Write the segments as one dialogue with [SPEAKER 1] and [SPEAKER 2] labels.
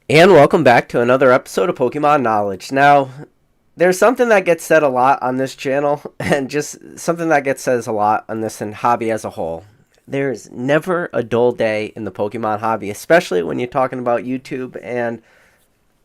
[SPEAKER 1] And welcome back to another episode of Pokemon Knowledge. Now, there's something that gets said a lot on this channel, and just something that gets said a lot on this and hobby as a whole. There's never a dull day in the Pokemon hobby, especially when you're talking about YouTube. And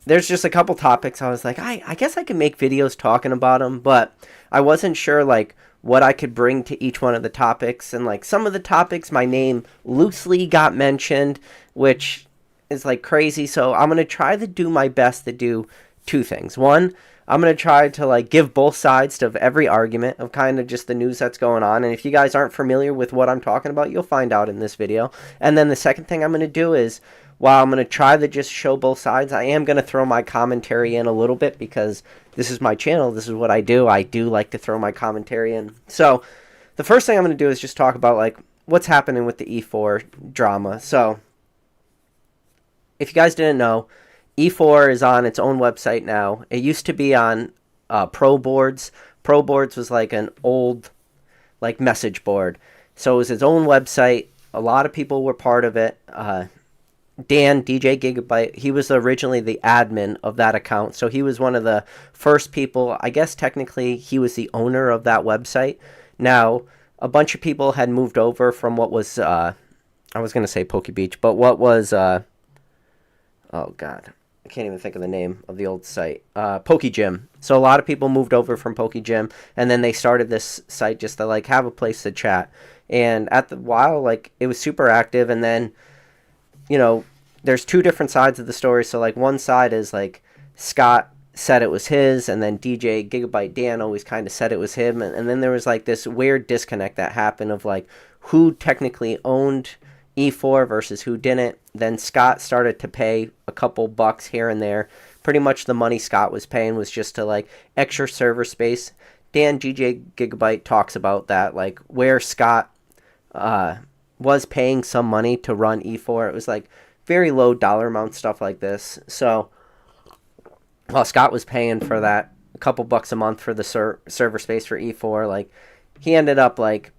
[SPEAKER 1] there's just a couple topics I was like, I guess I could make videos talking about them, but I wasn't sure like what I could bring to each one of the topics. And like some of the topics, my name loosely got mentioned, which is like crazy. So I'm gonna try to do my best to do two things. One, I'm gonna try to like give both sides of every argument of kind of just the news that's going on. And if you guys aren't familiar with what I'm talking about, you'll find out in this video. And then the second thing I'm gonna do is, while I'm gonna try to just show both sides, I am gonna throw my commentary in a little bit because this is my channel. This is what I do. I do like to throw my commentary in. So the first thing I'm gonna do is just talk about like what's happening with the E4 drama. So if you guys didn't know, E4 is on its own website now. It used to be on Pro Boards. Pro Boards was like an old like message board. So it was its own website. A lot of people were part of it. Dan, DJ Gigabyte, he was originally the admin of that account. So he was one of the first people. I guess technically he was the owner of that website. Now, a bunch of people had moved over from what was, I was going to say Poke Beach, but what was, oh God, I can't even think of the name of the old site. Poke Gym. So a lot of people moved over from Poke Gym, and then they started this site just to like have a place to chat. And at the while, like it was super active, and then there's two different sides of the story. So like one side is like Scott said it was his, and then DJ Gigabyte Dan always kind of said it was him, and then there was like this weird disconnect that happened of like who technically owned E4 versus who didn't. Then Scott started to pay a couple bucks here and there. Pretty much the money Scott was paying was just to like extra server space. Dan DJ Gigabyte talks about that, like where Scott was paying some money to run E4. It was like very low dollar amount stuff like this. So while Scott was paying for that a couple bucks a month for the server space for E4, like he ended up like,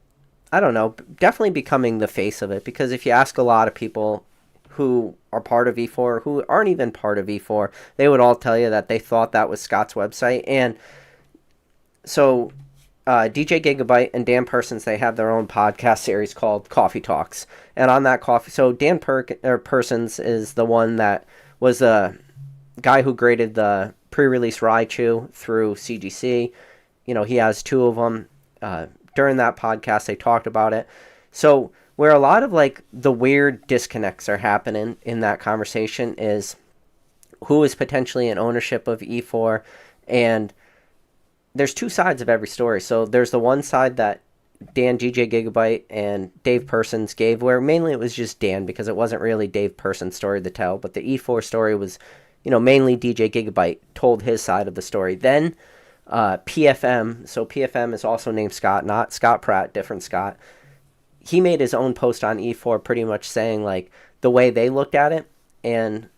[SPEAKER 1] I don't know, definitely becoming the face of it. Because if you ask a lot of people who are part of E4, who aren't even part of E4, they would all tell you that they thought that was Scott's website. And so DJ Gigabyte and Dan Persons, they have their own podcast series called Coffee Talks. And on that so Dan Persons is the one that was the guy who graded the pre-release Raichu through CGC. He has two of them. During that podcast, they talked about it. So where a lot of like the weird disconnects are happening in that conversation is who is potentially in ownership of E4. And there's two sides of every story. So there's the one side that Dan DJ Gigabyte and Dave Persons gave, where mainly it was just Dan, because it wasn't really Dave Persons' story to tell. But the E4 story was, mainly DJ Gigabyte told his side of the story. Then PFM, so PFM is also named Scott, not Scott Pratt, different Scott. He made his own post on E4 pretty much saying like the way they looked at it. And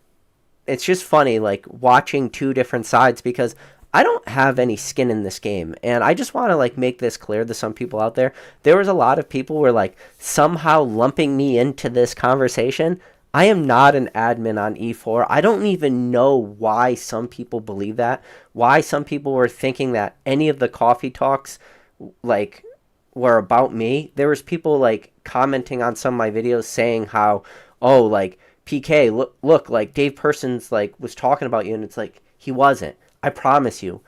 [SPEAKER 1] it's just funny like watching two different sides, because I don't have any skin in this game. And I just want to like make this clear to some people out there. There was a lot of people who were like somehow lumping me into this conversation. I am not an admin on E4. I don't even know why some people believe that. Why some people were thinking that any of the coffee talks like were about me. There was people like commenting on some of my videos saying how, oh, like PK, look, like Dave Persons like was talking about you, and it's like he wasn't. I promise you.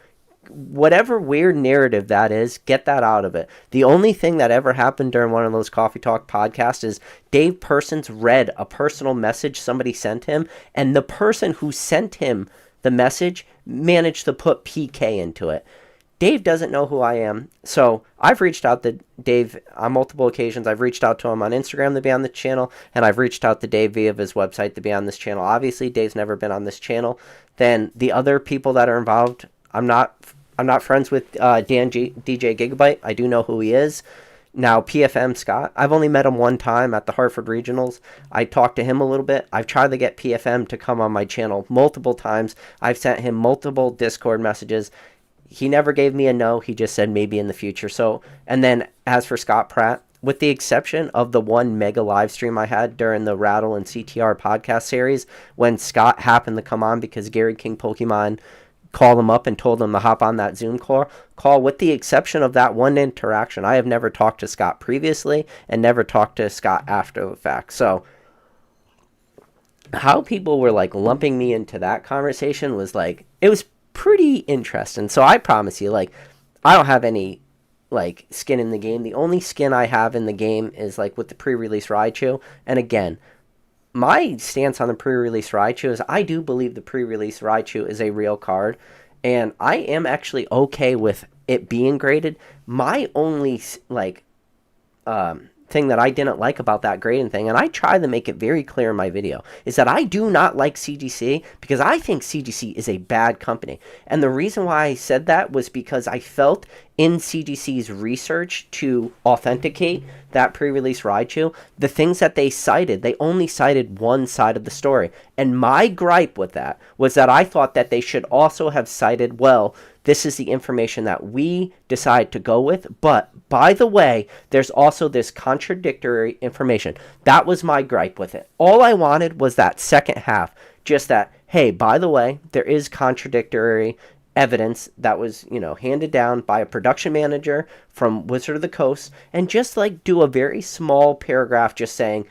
[SPEAKER 1] Whatever weird narrative that is, get that out of it. The only thing that ever happened during one of those Coffee Talk podcasts is Dave Persons read a personal message somebody sent him, and the person who sent him the message managed to put PK into it. Dave doesn't know who I am, so I've reached out to Dave on multiple occasions. I've reached out to him on Instagram to be on the channel, and I've reached out to Dave via his website to be on this channel. Obviously, Dave's never been on this channel. Then the other people that are involved, I'm not friends with DJ Gigabyte. I do know who he is. Now, PFM Scott, I've only met him one time at the Hartford Regionals. I talked to him a little bit. I've tried to get PFM to come on my channel multiple times. I've sent him multiple Discord messages. He never gave me a no. He just said maybe in the future. So, and then as for Scott Pratt, with the exception of the one mega live stream I had during the Rattle and CTR podcast series when Scott happened to come on because Gary King Pokemon called him up and told him to hop on that Zoom call. With the exception of that one interaction, I have never talked to Scott previously and never talked to Scott after the fact. So how people were like lumping me into that conversation was like, it was pretty interesting. So I promise you, like, I don't have any like skin in the game. The only skin I have in the game is like with the pre-release Raichu. And again, my stance on the pre-release Raichu is I do believe the pre-release Raichu is a real card, and I am actually okay with it being graded. My only like thing that I didn't like about that grading thing, and I try to make it very clear in my video, is that I do not like CGC because I think CGC is a bad company. And the reason why I said that was because I felt in CGC's research to authenticate that pre-release Raichu, the things that they cited, they only cited one side of the story. And my gripe with that was that I thought that they should also have cited, well, this is the information that we decide to go with, but by the way, there's also this contradictory information. That was my gripe with it. All I wanted was that second half, just that, hey, by the way, there is contradictory evidence that was, handed down by a production manager from Wizard of the Coast, and just like do a very small paragraph just saying,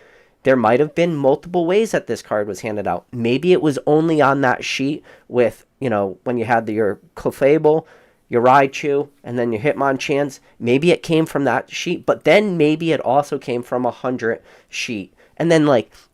[SPEAKER 1] there might have been multiple ways that this card was handed out. Maybe it was only on that sheet with, when you had your Koffee, your Raichu, and then your Hitmonchans. Maybe it came from that sheet, but then maybe it also came from 100 sheet. And then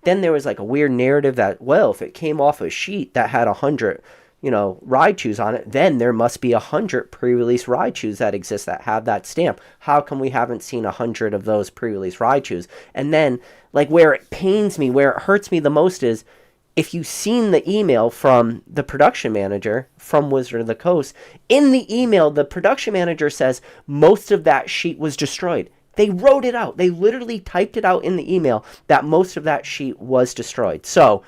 [SPEAKER 1] there was like a weird narrative that, well, if it came off a sheet that had 100, Raichus on it, then there must be 100 pre-release Raichus that exist that have that stamp. How come we haven't seen 100 of those pre-release Raichus? And then, where it pains me, where it hurts me the most is, if you've seen the email from the production manager from Wizard of the Coast, in the email, the production manager says most of that sheet was destroyed. They wrote it out. They literally typed it out in the email that most of that sheet was destroyed. So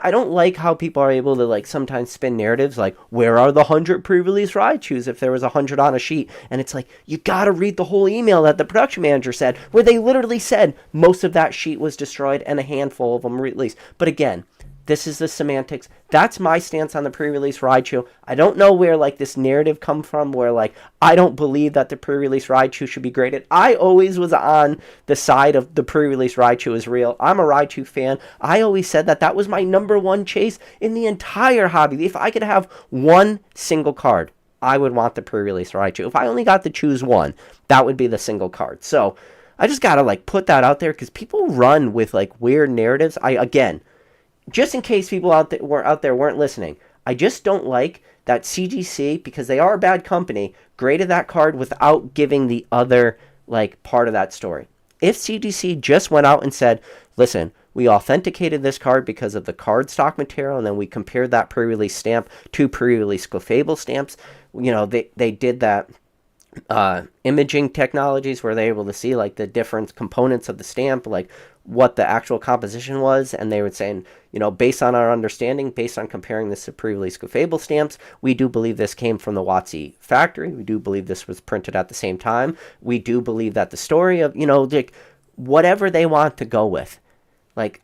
[SPEAKER 1] I don't like how people are able to sometimes spin narratives like, where are the 100 pre-release Raichus if there was 100 on a sheet? And it's like, you gotta read the whole email that the production manager said, where they literally said most of that sheet was destroyed and a handful of them released. But again, this is the semantics. That's my stance on the pre-release Raichu. I don't know where this narrative come from where I don't believe that the pre-release Raichu should be graded. I always was on the side of the pre-release Raichu is real. I'm a Raichu fan. I always said that was my number one chase in the entire hobby. If I could have one single card, I would want the pre-release Raichu. If I only got to choose one, that would be the single card. So I just gotta put that out there because people run with weird narratives. Just in case people out there weren't listening, I just don't like that CGC, because they are a bad company, graded that card without giving the other part of that story. If CGC just went out and said, listen, we authenticated this card because of the card stock material, and then we compared that pre-release stamp to pre-release Koffee stamps, they did that imaging technologies where they're able to see the different components of the stamp, what the actual composition was, and they were saying, based on our understanding, based on comparing this to pre-release Koffee stamps, we do believe this came from the WotC factory. We do believe this was printed at the same time. We do believe that the story of, whatever they want to go with.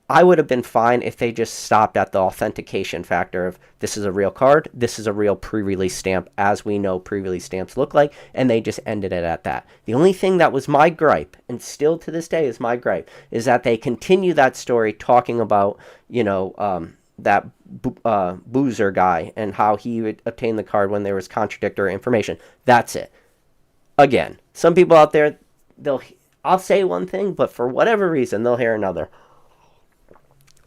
[SPEAKER 1] I would have been fine if they just stopped at the authentication factor of this is a real card, this is a real pre-release stamp, as we know pre-release stamps look like, and they just ended it at that. The only thing that was my gripe, and still to this day is my gripe, is that they continue that story talking about, that Boozer guy and how he would obtain the card when there was contradictory information. That's it. Again, some people out there, I'll say one thing, but for whatever reason, they'll hear another.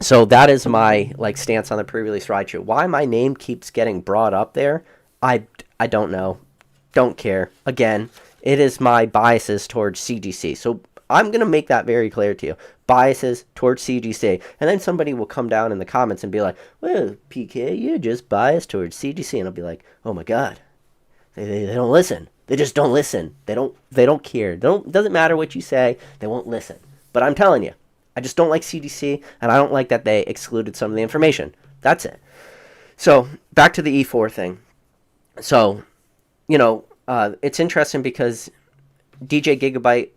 [SPEAKER 1] So that is my stance on the pre-release Raichu. Why my name keeps getting brought up there, I don't know. Don't care. Again, it is my biases towards CGC. So I'm going to make that very clear to you. Biases towards CGC. And then somebody will come down in the comments and be like, well, PK, you're just biased towards CGC. And I'll be like, oh my God. They don't listen. They just don't listen. They don't care. Doesn't matter what you say. They won't listen. But I'm telling you, I just don't like CDC, and I don't like that they excluded some of the information. That's it. So, back to the E4 thing. So, it's interesting because DJ Gigabyte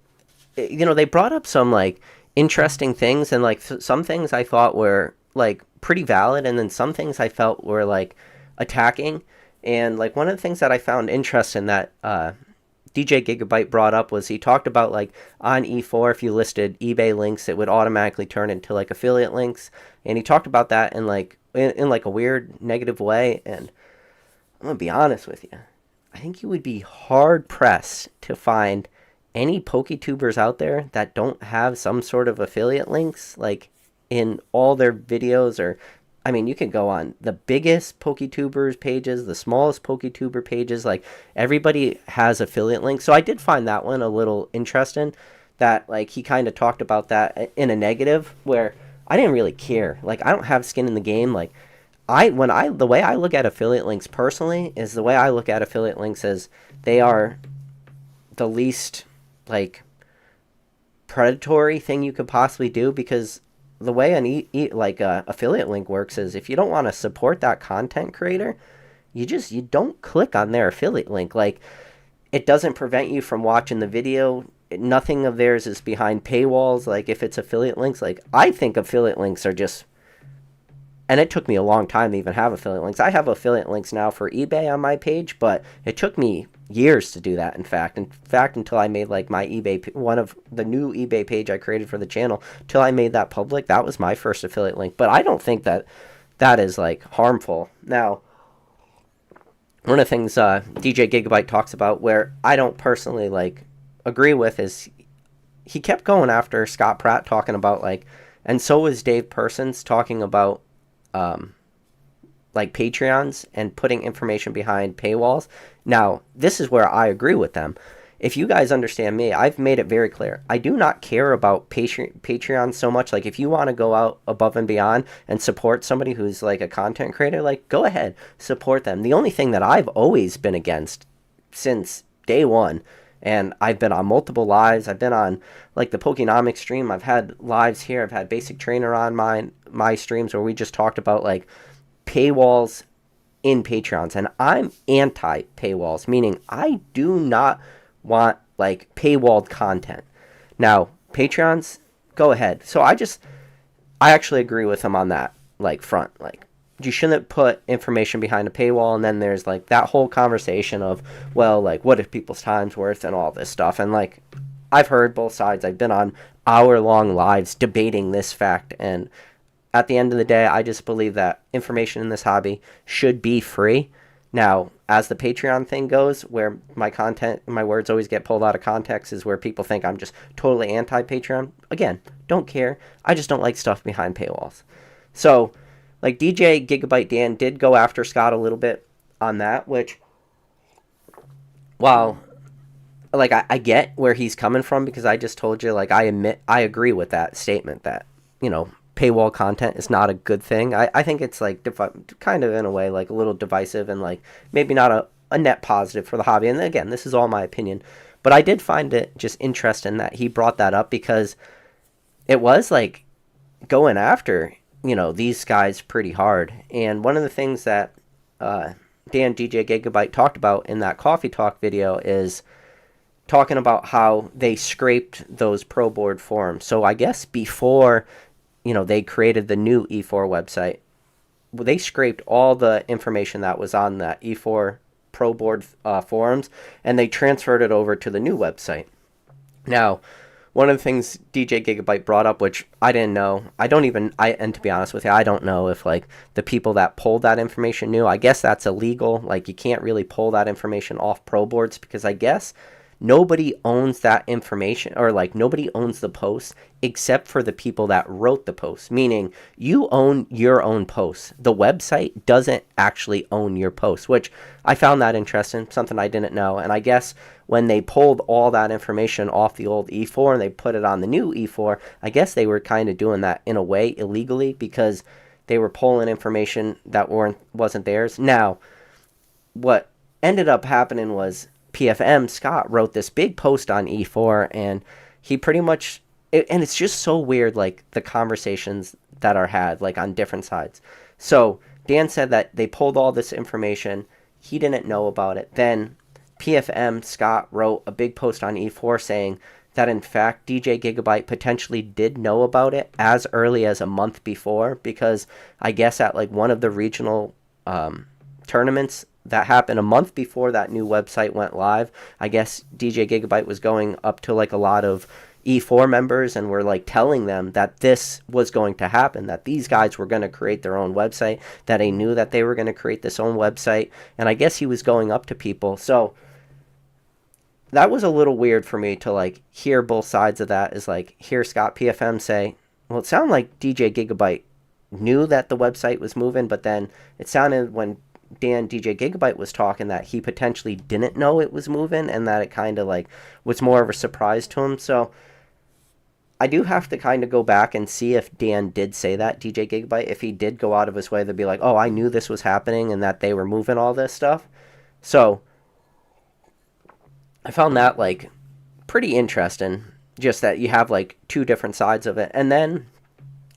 [SPEAKER 1] they brought up some like interesting things, and like some things I thought were like pretty valid, and then some things I felt were like attacking. And like one of the things that I found interesting that DJ Gigabyte brought up was he talked about like on E4, if you listed eBay links, it would automatically turn into like affiliate links. And he talked about that in like in like a weird negative way. And I'm gonna be honest with you, I think you would be hard pressed to find any PokeTubers out there that don't have some sort of affiliate links like in all their videos. Or I mean, you can go on the biggest PokeTubers pages, the smallest PokeTuber pages, like everybody has affiliate links. So I did find that one a little interesting, that like he kind of talked about that in a negative where I didn't really care. Like I don't have skin in the game. Like the way I look at affiliate links personally is the way I look at affiliate links is they are the least like predatory thing you could possibly do, because the way an affiliate link works is if you don't want to support that content creator, you don't click on their affiliate link. Like it doesn't prevent you from watching the video. Nothing of theirs is behind paywalls. Like if it's affiliate links, like I think affiliate links are just, and it took me a long time to even have affiliate links. I have affiliate links now for eBay on my page, but it took me years to do that. In fact, until I made like my eBay, one of the new eBay page I created for the channel, till I made that public, that was my first affiliate link. But I don't think that is like harmful. Now, one of the things DJ Gigabyte talks about where I don't personally like agree with is he kept going after Scott Pratt talking about like, and so was Dave Persons talking about like Patreons and putting information behind paywalls. Now, this is where I agree with them. If you guys understand me, I've made it very clear. I do not care about Patreon so much. Like, if you want to go out above and beyond and support somebody who's like a content creator, like, go ahead, support them. The only thing that I've always been against since day one, and I've been on multiple lives. I've been on like the Pokenomics stream. I've had lives here. I've had Basic Trainer on my streams where we just talked about like paywalls in Patreons. And I'm anti paywalls, meaning I do not want like paywalled content. Now, Patreons, go ahead. So I actually agree with him on that like front. Like, you shouldn't put information behind a paywall. And then there's like that whole conversation of, well, like what if people's time's worth and all this stuff. And like I've heard both sides. I've been on hour-long lives debating this fact, and at the end of the day, I just believe that information in this hobby should be free. Now, as the Patreon thing goes, where my words always get pulled out of context, is where people think I'm just totally anti-Patreon. Again, don't care. I just don't like stuff behind paywalls. So, like DJ Gigabyte Dan did go after Scott a little bit on that, which, while like I get where he's coming from, because I just told you, like I agree with that statement that, paywall content is not a good thing. I think it's like kind of in a way like a little divisive and like maybe not a net positive for the hobby. And again, this is all my opinion, but I did find it just interesting that he brought that up, because it was like going after these guys pretty hard. And one of the things that Dan DJ Gigabyte talked about in that Coffee Talk video is talking about how they scraped those Pro Board forums. So I guess before they created the new E4 website, they scraped all the information that was on that E4 Pro Board forums, and they transferred it over to the new website. Now, one of the things DJ Gigabyte brought up, which I didn't know, and to be honest with you, I don't know if like the people that pulled that information knew. I guess that's illegal. Like you can't really pull that information off Pro Boards, because I guess nobody owns that information, or like nobody owns the post except for the people that wrote the post, meaning you own your own posts. The website doesn't actually own your post, which I found that interesting, something I didn't know. And I guess when they pulled all that information off the old E4 and they put it on the new E4, I guess they were kind of doing that in a way illegally, because they were pulling information that wasn't theirs. Now, what ended up happening was PFM Scott wrote this big post on E4, and he pretty much, and it's just so weird, like the conversations that are had like on different sides. So Dan said that they pulled all this information, he didn't know about it. Then PFM Scott wrote a big post on E4 saying that in fact DJ Gigabyte potentially did know about it as early as a month before, because I guess at like one of the regional tournaments that happened a month before that new website went live, I guess DJ Gigabyte was going up to like a lot of E4 members and were like telling them that this was going to happen, that these guys were going to create their own website, that he knew that they were going to create this own website. And I guess he was going up to people. So that was a little weird for me to like hear both sides of that, is like hear Scott PFM say, well, it sounded like DJ Gigabyte knew that the website was moving, but then it sounded when DJ Gigabyte was talking that he potentially didn't know it was moving, and that it kind of like was more of a surprise to him. So I do have to kind of go back and see if Dan did say that, DJ Gigabyte, if he did go out of his way to be like, oh, I knew this was happening and that they were moving all this stuff. So I found that like pretty interesting, just that you have like two different sides of it. And then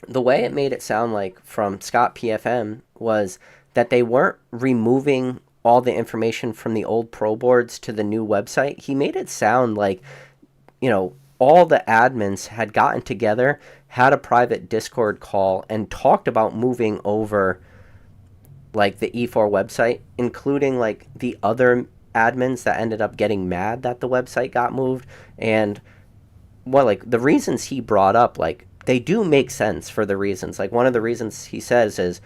[SPEAKER 1] the way it made it sound like from Scott PFM was that they weren't removing all the information from the old pro boards to the new website. He made it sound like, you know, all the admins had gotten together, had a private Discord call, and talked about moving over like the E4 website, including like the other admins that ended up getting mad that the website got moved. And well, like the reasons he brought up, like they do make sense for the reasons. Like one of the reasons he says is,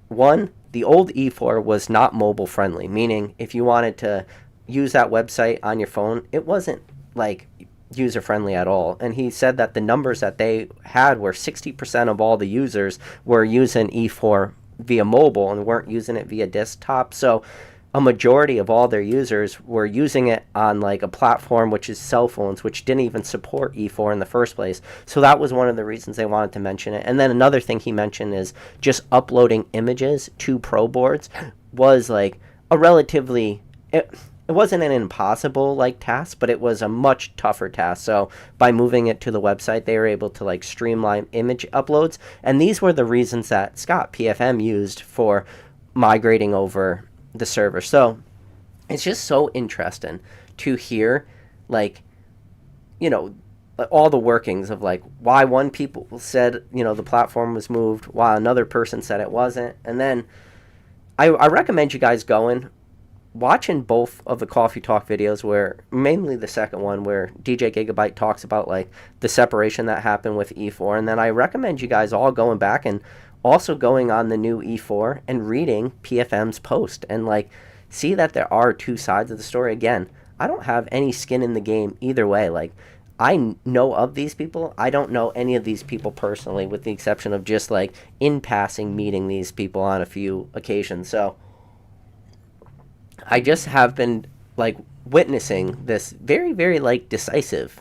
[SPEAKER 1] one, the old E4 was not mobile friendly, meaning if you wanted to use that website on your phone, it wasn't like user friendly at all. And he said that the numbers that they had were 60% of all the users were using E4 via mobile and weren't using it via desktop. So a majority of all their users were using it on like a platform which is cell phones, which didn't even support E4 in the first place. So that was one of the reasons they wanted to mention it. And then another thing he mentioned is just uploading images to pro boards was like a relatively, it wasn't an impossible like task, but it was a much tougher task. So by moving it to the website, they were able to like streamline image uploads. And these were the reasons that Scott PFM used for migrating over the server. So it's just so interesting to hear like, you know, all the workings of like why one people said, you know, the platform was moved while another person said it wasn't. And then I recommend you guys watching both of the Koffee Talk videos, where mainly the second one where DJ Gigabyte talks about like the separation that happened with E4. And then I recommend you guys all going back and also going on the new E4 and reading PFM's post and like see that there are two sides of the story. Again, I don't have any skin in the game either way. Like I know of these people. I don't know any of these people personally, with the exception of just like in passing meeting these people on a few occasions. So I just have been like witnessing this very, very like decisive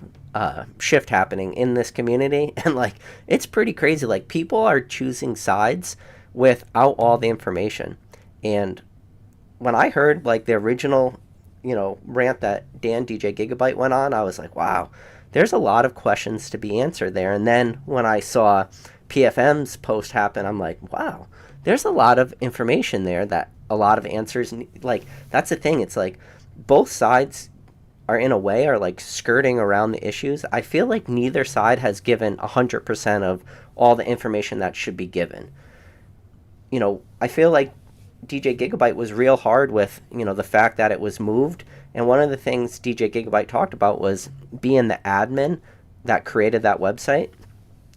[SPEAKER 1] shift happening in this community, and like it's pretty crazy. Like people are choosing sides without all the information. And when I heard like the original, you know, rant that DJ Gigabyte went on, I was like, wow, there's a lot of questions to be answered there. And then when I saw PFM's post happen, I'm like, wow, there's a lot of information there, that a lot of answers. Like that's the thing. It's like both sides are in a way are like skirting around the issues. I feel like neither side has given 100% of all the information that should be given. You know, I feel like DJ Gigabyte was real hard with, you know, the fact that it was moved. And one of the things DJ Gigabyte talked about was being the admin that created that website.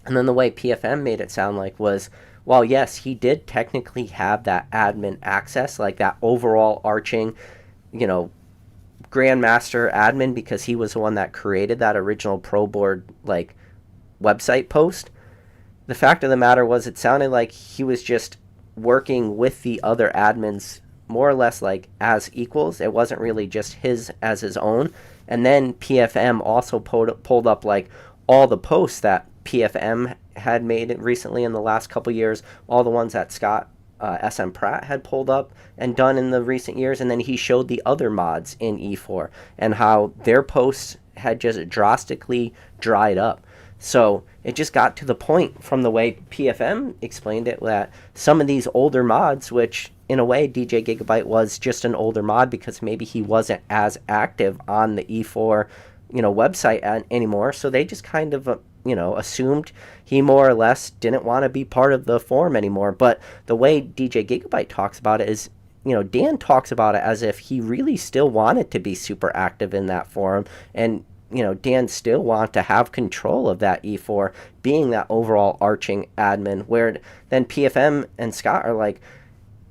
[SPEAKER 1] And then the way PFM made it sound like was, well, yes, he did technically have that admin access, like that overall arching, you know, Grandmaster admin, because he was the one that created that original Pro Board like website post. The fact of the matter was, it sounded like he was just working with the other admins more or less like as equals. It wasn't really just his as his own. And then PFM also pulled up like all the posts that PFM had made recently in the last couple years, all the ones that Scott SM Pratt had pulled up and done in the recent years. And then he showed the other mods in E4 and how their posts had just drastically dried up. So it just got to the point, from the way PFM explained it, that some of these older mods, which in a way DJ Gigabyte was just an older mod because maybe he wasn't as active on the E4, website anymore. So they just kind of, assumed he more or less didn't want to be part of the forum anymore. But the way DJ Gigabyte talks about it is, Dan talks about it as if he really still wanted to be super active in that forum. And, Dan still wanted to have control of that E4, being that overall arching admin, where then PFM and Scott are like,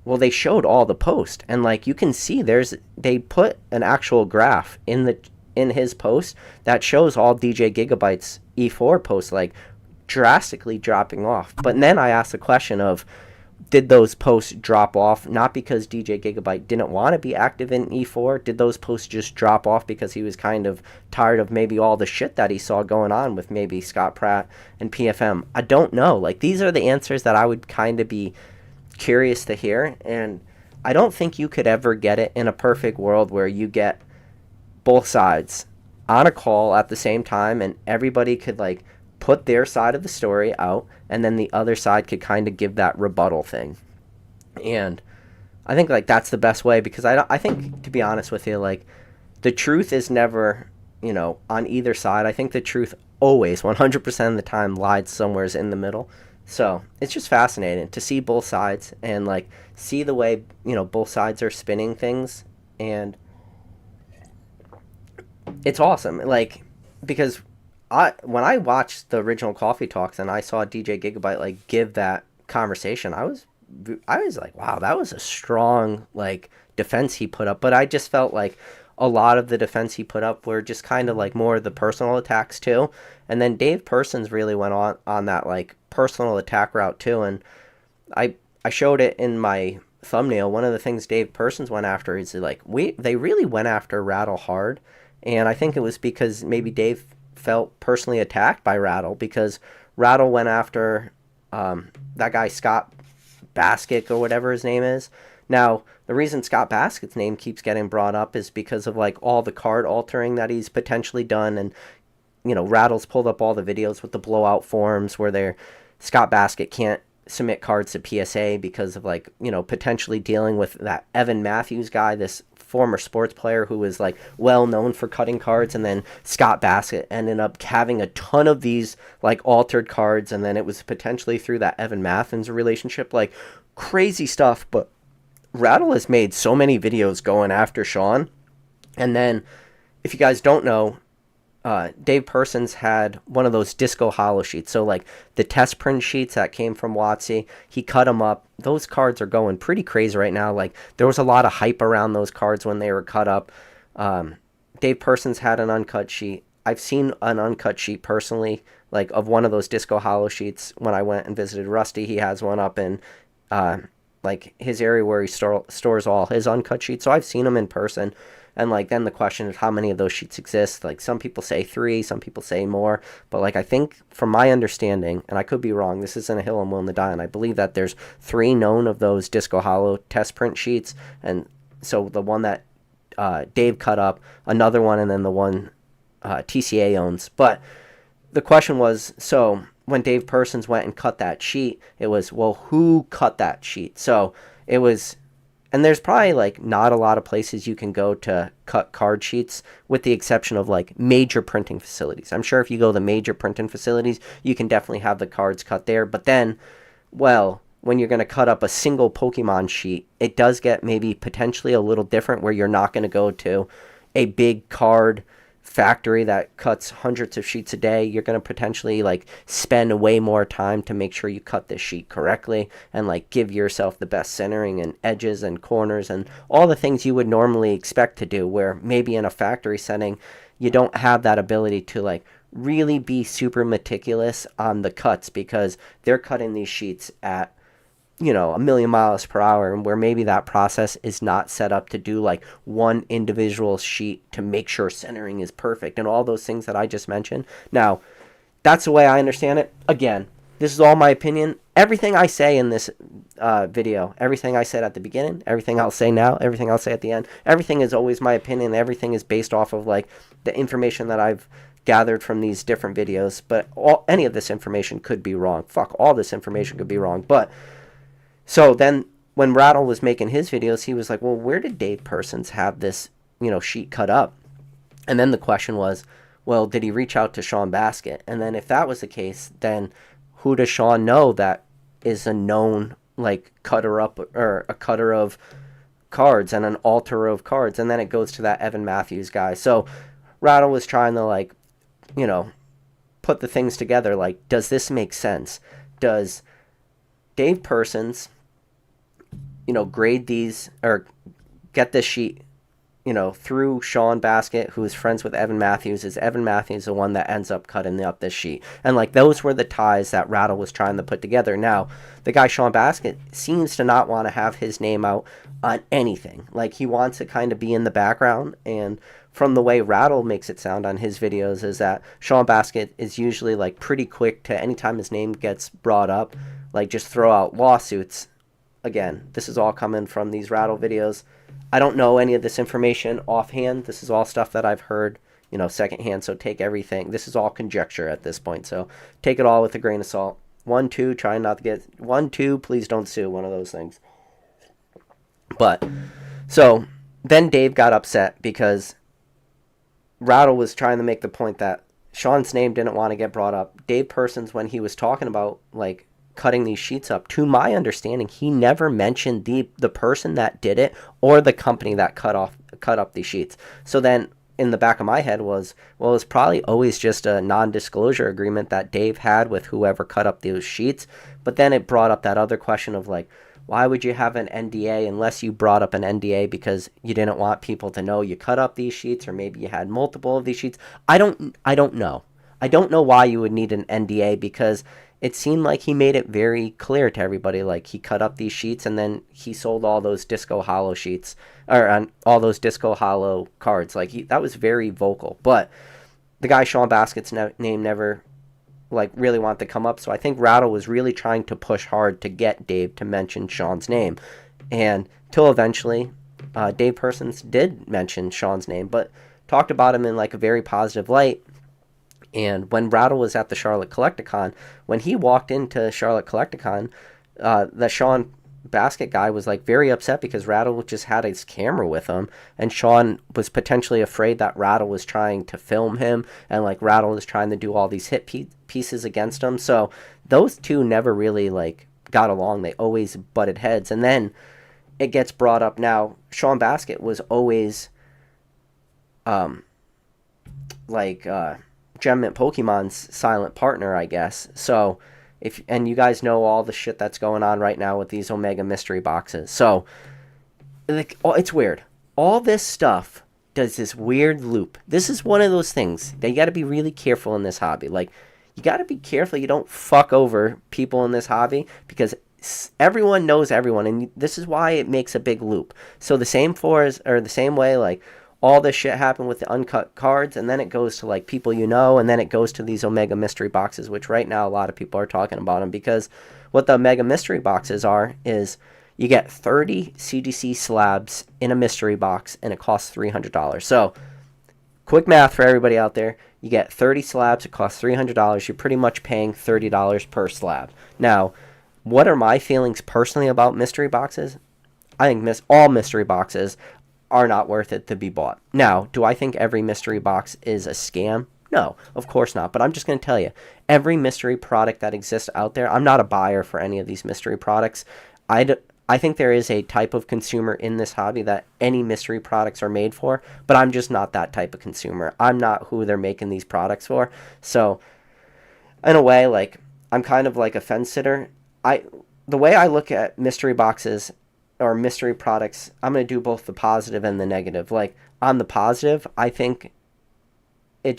[SPEAKER 1] well, they showed all the post, and like you can see they put an actual graph in his post that shows all DJ Gigabyte's E4 posts like drastically dropping off. But then I asked the question of, did those posts drop off not because DJ Gigabyte didn't want to be active in E4? Did those posts just drop off because he was kind of tired of maybe all the shit that he saw going on with maybe Scott Pratt and PFM? I don't know. Like, these are the answers that I would kind of be curious to hear, and I don't think you could ever get it in a perfect world where you get both sides on a call at the same time and everybody could like put their side of the story out, and then the other side could kind of give that rebuttal thing. And I think like that's the best way, because I think, to be honest with you, like the truth is never, on either side. I think the truth always 100% of the time lies somewhere in the middle. So it's just fascinating to see both sides and like see the way, both sides are spinning things. And it's awesome. Like, because when I watched the original Koffee talks and I saw DJ Gigabyte like give that conversation, I was like, wow, that was a strong like defense he put up. But I just felt like a lot of the defense he put up were just kind of like more of the personal attacks too. And then Dave Persons really went on that like personal attack route too. And I showed it in my thumbnail. One of the things Dave Persons went after is like they really went after Rattle hard. And I think it was because maybe Dave felt personally attacked by Rattle, because Rattle went after that guy Scott Basket or whatever his name is. Now, the reason Scott Basket's name keeps getting brought up is because of like all the card altering that he's potentially done, and Rattle's pulled up all the videos with the blowout forums where Scott Basket can't submit cards to PSA because of like potentially dealing with that Evan Matthews guy, this former sports player who was like well known for cutting cards, and then Scott Baskett ended up having a ton of these like altered cards, and then it was potentially through that Evan Matthews relationship, like crazy stuff. But Rattle has made so many videos going after Sean. And then, if you guys don't know, Dave Persons had one of those disco hollow sheets. So like the test print sheets that came from WotC, he cut them up. Those cards are going pretty crazy right now. Like there was a lot of hype around those cards when they were cut up. Dave Persons had an uncut sheet. I've seen an uncut sheet personally, like of one of those disco hollow sheets when I went and visited Rusty. He has one up in like his area where he stores all his uncut sheets. So I've seen them in person. And like then the question is how many of those sheets exist. Like some people say 3, some people say more, but like I think from my understanding, and I could be wrong, this isn't a hill I'm willing to die on, I believe that there's 3 known of those disco hollow test print sheets. And so the one that Dave cut up, another one, and then the one TCA owns. But the question was, so when Dave Persons went and cut that sheet, it was, well, who cut that sheet? So it was, and there's probably like not a lot of places you can go to cut card sheets, with the exception of like major printing facilities. I'm sure if you go to the major printing facilities, you can definitely have the cards cut there. But then, well, when you're going to cut up a single Pokemon sheet, it does get maybe potentially a little different, where you're not going to go to a big card factory that cuts hundreds of sheets a day. You're going to potentially like spend way more time to make sure you cut this sheet correctly and like give yourself the best centering and edges and corners and all the things you would normally expect to do, where maybe in a factory setting you don't have that ability to like really be super meticulous on the cuts, because they're cutting these sheets at a million miles per hour, and where maybe that process is not set up to do like one individual sheet to make sure centering is perfect and all those things that I just mentioned. Now, that's the way I understand it. Again, this is all my opinion. Everything I say in this video, everything I said at the beginning, everything I'll say now, everything I'll say at the end, everything is always my opinion. Everything is based off of like the information that I've gathered from these different videos. But any of this information could be wrong. Fuck, all this information could be wrong. But so then when Rattle was making his videos, he was like, well, where did Dave Persons have this, sheet cut up? And then the question was, well, did he reach out to Sean Baskett? And then if that was the case, then who does Sean know that is a known like cutter up or a cutter of cards and an alter of cards? And then it goes to that Evan Matthews guy. So Rattle was trying to like, you know, put the things together. Like, does this make sense? Does Dave Persons, you know, grade these or get this sheet, you know, through Sean Baskett, who is friends with Evan Matthews? Is Evan Matthews the one that ends up cutting up this sheet? And like, those were the ties that Rattle was trying to put together. Now, the guy Sean Baskett seems to not want to have his name out on anything. Like, he wants to kind of be in the background. And from the way Rattle makes it sound on his videos is that Sean Baskett is usually like pretty quick to, anytime his name gets brought up, like just throw out lawsuits. Again, this is all coming from these Rattle videos. I don't know any of this information offhand. This is all stuff that I've heard, you know, secondhand. So take everything. This is all conjecture at this point. So take it all with a grain of salt. 1, 2, try not to get 1, 2, please don't sue, one of those things. But so then Dave got upset because Rattle was trying to make the point that Sean's name didn't want to get brought up. Dave Persons, when he was talking about like cutting these sheets up, to my understanding, he never mentioned the person that did it or the company that cut up these sheets. So then in the back of my head was, well, it was probably always just a non-disclosure agreement that Dave had with whoever cut up those sheets. But then it brought up that other question of like, why would you have an NDA unless you brought up an NDA because you didn't want people to know you cut up these sheets, or maybe you had multiple of these sheets? I don't know. I don't know why you would need an NDA, because it seemed like he made it very clear to everybody, like he cut up these sheets and then he sold all those Disco Hollow sheets, or all those Disco Hollow cards. Like that was very vocal. But the guy Sean Baskett's name never like really wanted to come up. So I think Rattle was really trying to push hard to get Dave to mention Sean's name. And till eventually, Dave Persons did mention Sean's name, but talked about him in like a very positive light. And when Rattle was at the Charlotte Collecticon, when he walked into Charlotte Collecticon, the Sean Baskett guy was like very upset because Rattle just had his camera with him, and Sean was potentially afraid that Rattle was trying to film him, and like Rattle was trying to do all these hit pieces against him. So those two never really like got along. They always butted heads. And then it gets brought up now, Sean Baskett was always Gem Mint Pokemon's silent partner, I guess. So and you guys know all the shit that's going on right now with these Omega mystery boxes. So it's weird. All this stuff does this weird loop. This is one of those things that you got to be really careful in this hobby. Like, you got to be careful you don't fuck over people in this hobby, because everyone knows everyone, and this is why it makes a big loop. So the same way, like, all this shit happened with the uncut cards, and then it goes to like people you know, and then it goes to these Omega mystery boxes, which right now a lot of people are talking about them, because what the Omega mystery boxes are is you get 30 CGC slabs in a mystery box, and it costs $300. So quick math for everybody out there: you get 30 slabs, it costs $300. You're pretty much paying $30 per slab. Now, what are my feelings personally about mystery boxes? I think all mystery boxes are not worth it to be bought. Now, do I think every mystery box is a scam? No, of course not. But I'm just going to tell you, every mystery product that exists out there, I'm not a buyer for any of these mystery products. I think there is a type of consumer in this hobby that any mystery products are made for, but I'm just not that type of consumer. I'm not who they're making these products for. So, in a way, like, I'm kind of like a fence sitter. The way I look at mystery boxes or mystery products, I'm going to do both the positive and the negative. Like, on the positive, I think it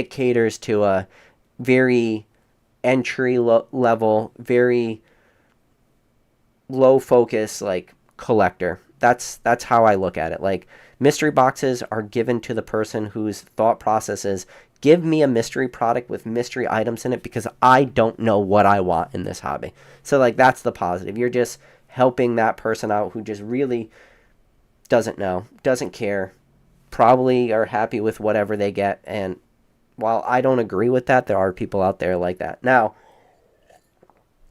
[SPEAKER 1] caters to a very entry level, very low focus, like, collector. That's how I look at it. Like, mystery boxes are given to the person whose thought process is, give me a mystery product with mystery items in it, because I don't know what I want in this hobby. So, like, that's the positive. You're just helping that person out who just really doesn't know, doesn't care, probably are happy with whatever they get. And while I don't agree with that, there are people out there like that. Now,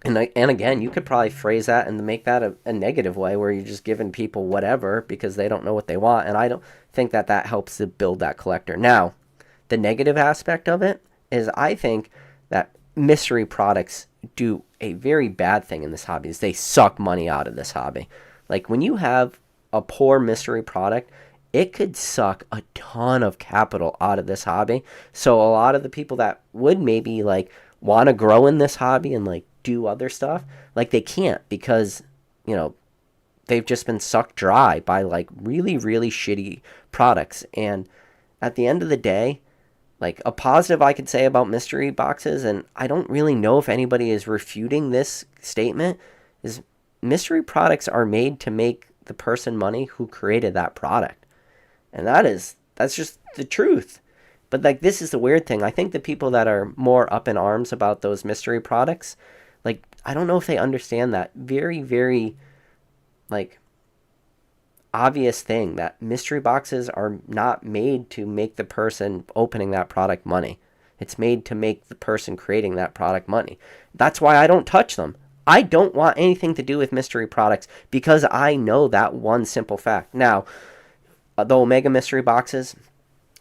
[SPEAKER 1] and again, you could probably phrase that and make that a negative way, where you're just giving people whatever because they don't know what they want. And I don't think that helps to build that collector. Now, the negative aspect of it is I think that mystery products do a very bad thing in this hobby is they suck money out of this hobby. Like when you have a poor mystery product, it could suck a ton of capital out of this hobby. So a lot of the people that would maybe like want to grow in this hobby and like do other stuff, like they can't because, you know, they've just been sucked dry by like really, really shitty products. And at the end of the day, like a positive I could say about mystery boxes, and I don't really know if anybody is refuting this statement, is mystery products are made to make the person money who created that product. And that's just the truth. But like this is the weird thing. I think the people that are more up in arms about those mystery products, like I don't know if they understand that very, very like obvious thing that mystery boxes are not made to make the person opening that product money. It's made to make the person creating that product money. That's why I don't touch them. I don't want anything to do with mystery products because I know that one simple fact. Now, the Omega mystery boxes,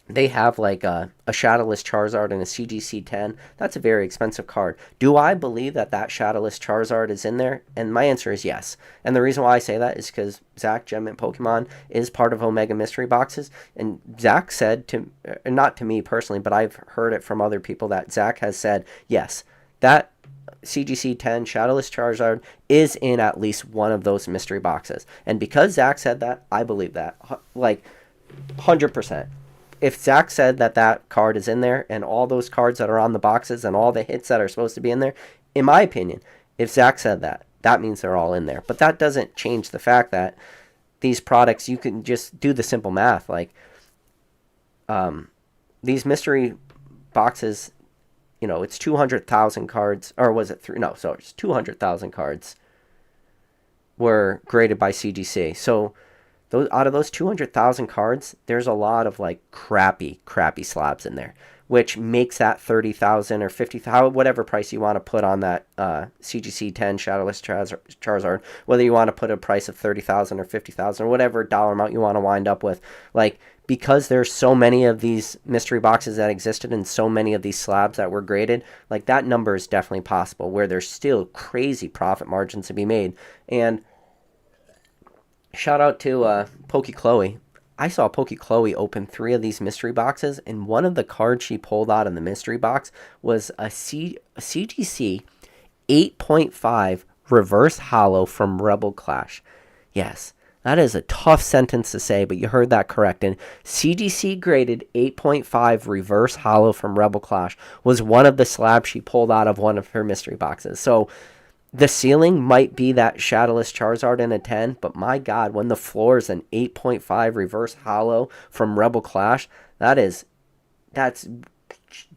[SPEAKER 1] they have like a Shadowless Charizard and a CGC 10. That's a very expensive card. Do I believe that that Shadowless Charizard is in there? And my answer is yes. And the reason why I say that is because Zach, Gem, and Pokemon is part of Omega mystery boxes. And Zach said to, not to me personally, but I've heard it from other people that Zach has said, yes, that CGC 10 Shadowless Charizard is in at least one of those mystery boxes. And because Zach said that, I believe that. Like, 100%. If Zach said that that card is in there and all those cards that are on the boxes and all the hits that are supposed to be in there, in my opinion, if Zach said that, that means they're all in there. But that doesn't change the fact that these products, you can just do the simple math. Like, these mystery boxes, you know, it's 200,000 cards, or was it no, sorry, it's 200,000 cards were graded by CGC. So those, out of those 200,000 cards, there's a lot of like crappy slabs in there, which makes that 30,000 or 50,000, whatever price you want to put on that CGC 10 Shadowless Charizard, whether you want to put a price of 30,000 or 50,000 or whatever dollar amount you want to wind up with, like, because there's so many of these mystery boxes that existed and so many of these slabs that were graded, like that number is definitely possible where there's still crazy profit margins to be made. And shout out to Pokey Chloe. I saw Pokey Chloe open 3 of these mystery boxes, and one of the cards she pulled out in the mystery box was a CGC 8.5 reverse hollow from Rebel Clash. Yes, that is a tough sentence to say, but you heard that correct. And CGC graded 8.5 reverse hollow from Rebel Clash was one of the slabs she pulled out of one of her mystery boxes. So the ceiling might be that Shadowless Charizard in a 10, but my God, when the floor is an 8.5 reverse hollow from Rebel Clash, that's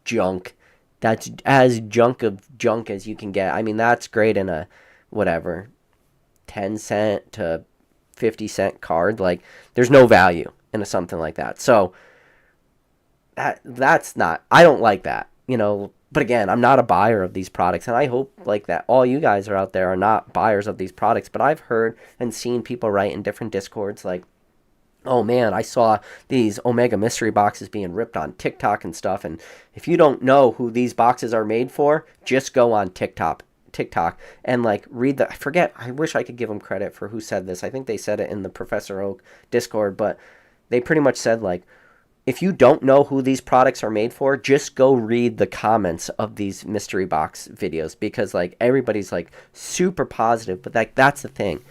[SPEAKER 1] junk. That's as junk of junk as you can get. I mean, that's great in a, whatever, 10 cent to 50 cent card. Like, there's no value in something like that. So that's not, I don't like that, you know. But again, I'm not a buyer of these products, and I hope like that all you guys are out there are not buyers of these products. But I've heard and seen people write in different Discords like, oh man, I saw these Omega mystery boxes being ripped on TikTok and stuff. And if you don't know who these boxes are made for, just go on TikTok and like read the, I forget, I wish I could give them credit for who said this. I think they said it in the Professor Oak Discord, but they pretty much said like, if you don't know who these products are made for, just go read the comments of these mystery box videos, because like everybody's like super positive, but like that's the thing.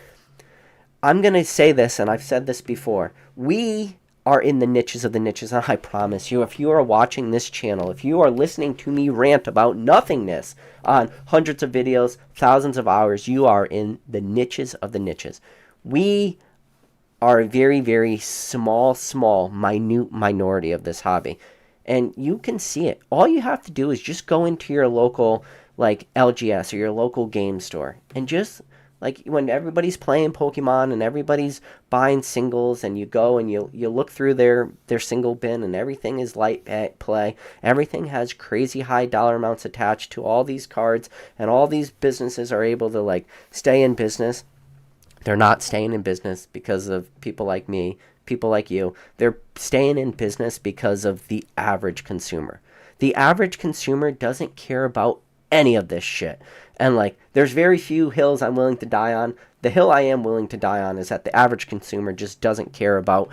[SPEAKER 1] I'm going to say this, and I've said this before. We are in the niches of the niches, and I promise you, if you are watching this channel, if you are listening to me rant about nothingness on hundreds of videos, thousands of hours, you are in the niches of the niches. We are a very, very small, minute minority of this hobby. And you can see it. All you have to do is just go into your local, like, LGS or your local game store. And just, like, when everybody's playing Pokemon and everybody's buying singles, and you go and you look through their single bin, and everything is light play. Everything has crazy high dollar amounts attached to all these cards. And all these businesses are able to, like, stay in business. They're not staying in business because of people like me people like you, they're staying in business because of the average consumer. The average consumer doesn't care about any of this shit. And like, there's very few hills I'm willing to die on. The hill I am willing to die on is that the average consumer just doesn't care about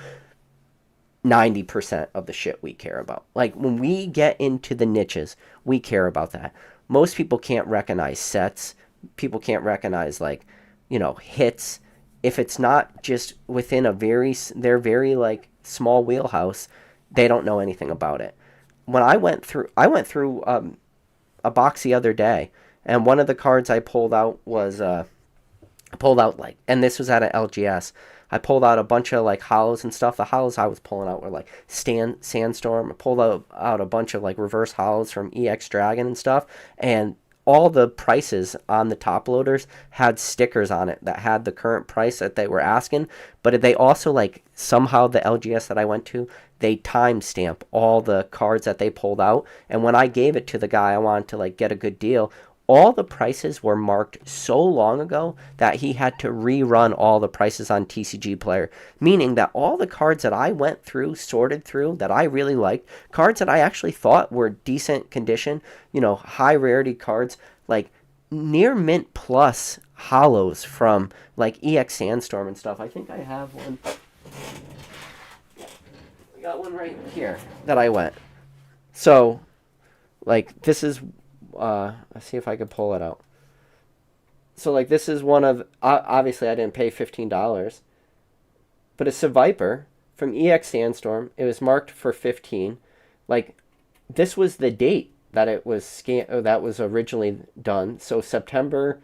[SPEAKER 1] 90% of the shit we care about. Like, when we get into the niches, we care about that. Most people can't recognize sets. People can't recognize, like, hits. If it's not just within their very, like, small wheelhouse, they don't know anything about it. When I went through a box the other day, and one of the cards I pulled out was, and this was at an LGS. I pulled out a bunch of, like, hollows and stuff. The hollows I was pulling out were, like, Sandstorm. I pulled out a bunch of, like, reverse hollows from EX Dragon and stuff. And all the prices on the top loaders had stickers on it that had the current price that they were asking. But they also, like, somehow the LGS that I went to, they timestamp all the cards that they pulled out. And when I gave it to the guy I wanted to, like, get a good deal, all the prices were marked so long ago that he had to rerun all the prices on TCG Player, meaning that all the cards that I went through, sorted through, that I really liked, cards that I actually thought were decent condition, high rarity cards, like near mint plus hollows from like EX Sandstorm and stuff. I think I have one. I got one right here that I went. So, like, this is... let's see if I could pull it out. So, like, this is one of... obviously, I didn't pay $15. But it's a Viper from EX Sandstorm. It was marked for 15. Like, this was the date that it was that was originally done. So, September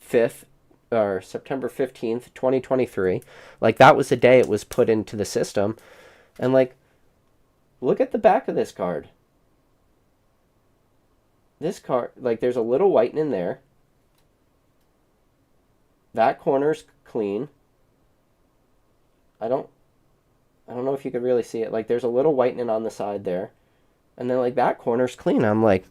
[SPEAKER 1] 5th, or September 15th, 2023. Like, that was the day it was put into the system. And, like, look at the back of this card. This card, like, there's a little whitening in there. That corner's clean. I don't know if you could really see it. Like, there's a little whitening on the side there. And then, like, that corner's clean. I'm like,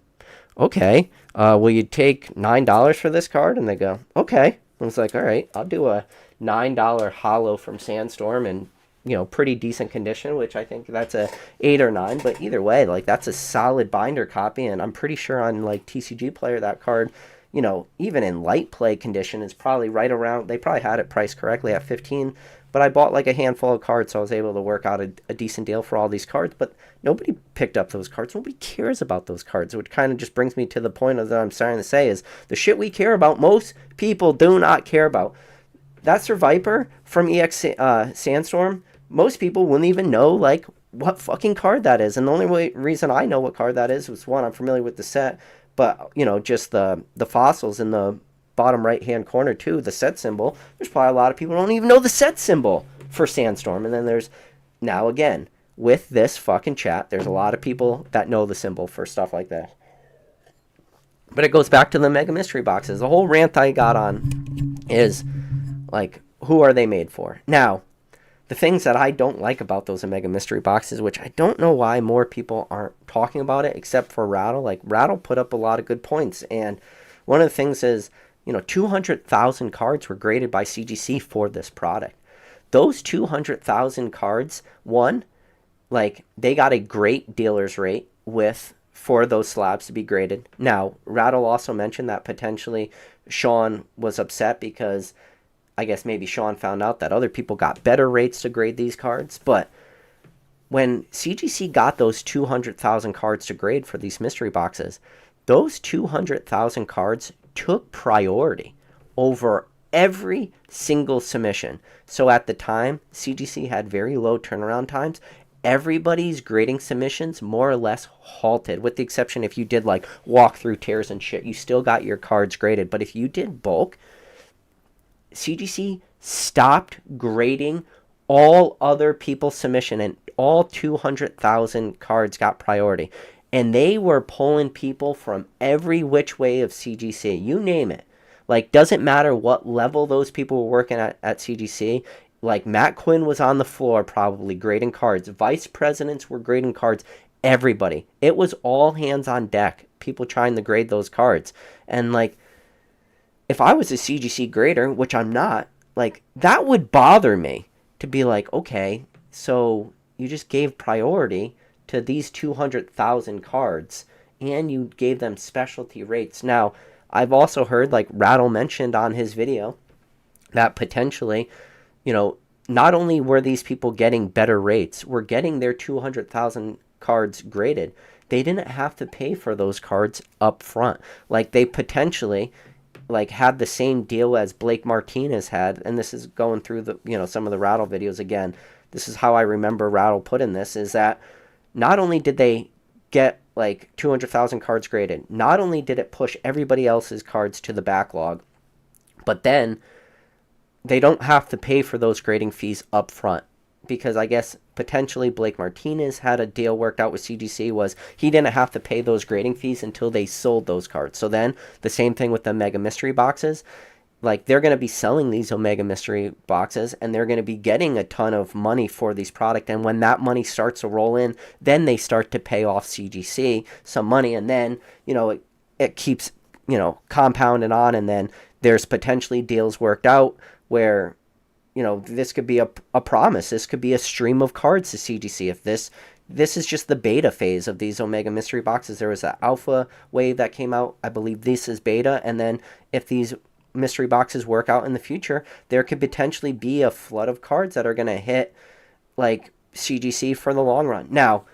[SPEAKER 1] okay, will you take $9 for this card? And they go, okay. I was like, all right, I'll do a $9 hollow from Sandstorm and, pretty decent condition, which I think that's a 8 or 9. But either way, like, that's a solid binder copy. And I'm pretty sure on, like, TCG Player, that card, even in light play condition, is probably right around, they probably had it priced correctly at 15. But I bought, like, a handful of cards, so I was able to work out a decent deal for all these cards. But nobody picked up those cards. Nobody cares about those cards, which kind of just brings me to the point of that I'm starting to say is the shit we care about, most people do not care about. That's Sir Viper from EX Sandstorm. Most people wouldn't even know, like, what fucking card that is. And the only reason I know what card that is was, one, I'm familiar with the set, but, just the fossils in the bottom right-hand corner, too, the set symbol. There's probably a lot of people who don't even know the set symbol for Sandstorm. And then there's, now again, with this fucking chat, there's a lot of people that know the symbol for stuff like that. But it goes back to the Mega Mystery Boxes. The whole rant I got on is, like, who are they made for? Now, the things that I don't like about those Mega Mystery Boxes, which I don't know why more people aren't talking about it, except for Rattle. Like, Rattle put up a lot of good points. And one of the things is, 200,000 cards were graded by CGC for this product. Those 200,000 cards, one, like, they got a great dealer's rate for those slabs to be graded. Now, Rattle also mentioned that potentially Sean was upset because I guess maybe Sean found out that other people got better rates to grade these cards. But when CGC got those 200,000 cards to grade for these mystery boxes, those 200,000 cards took priority over every single submission. So at the time, CGC had very low turnaround times. Everybody's grading submissions more or less halted, with the exception if you did, like, walkthrough tears and shit. You still got your cards graded. But if you did bulk, CGC stopped grading all other people's submission, and all 200,000 cards got priority. And they were pulling people from every which way of CGC. You name it. Like, doesn't matter what level those people were working at CGC. Like, Matt Quinn was on the floor probably grading cards. Vice presidents were grading cards. Everybody. It was all hands on deck. People trying to grade those cards. And, like, if I was a CGC grader, which I'm not, like, that would bother me to be like, okay, So you just gave priority to these 200,000 cards, and you gave them specialty rates. Now, I've also heard, like Rattle mentioned on his video, that potentially, you know, not only were these people getting better rates, were getting their 200,000 cards graded, they didn't have to pay for those cards up front. Like, they potentially like had the same deal as Blake Martinez had, and this is going through the, you know, some of the Rattle videos again. This is how I remember Rattle putting this, is that not only did they get like 200,000 cards graded, not only did it push everybody else's cards to the backlog, but then they don't have to pay for those grading fees up front, because I guess potentially Blake Martinez had a deal worked out with CGC, was he didn't have to pay those grading fees until they sold those cards. So then the same thing with the Mega Mystery boxes. Like, they're going to be selling these Omega Mystery boxes, and they're going to be getting a ton of money for these product. And when that money starts to roll in, then they start to pay off CGC some money. And then, you know, it keeps, you know, compounding on. And then there's potentially deals worked out where, you know, this could be a promise. This could be a stream of cards to CGC. If this is just the beta phase of these Omega Mystery boxes. There was an alpha wave that came out. I believe this is beta. And then if these mystery boxes work out in the future, there could potentially be a flood of cards that are going to hit like CGC for the long run. Now,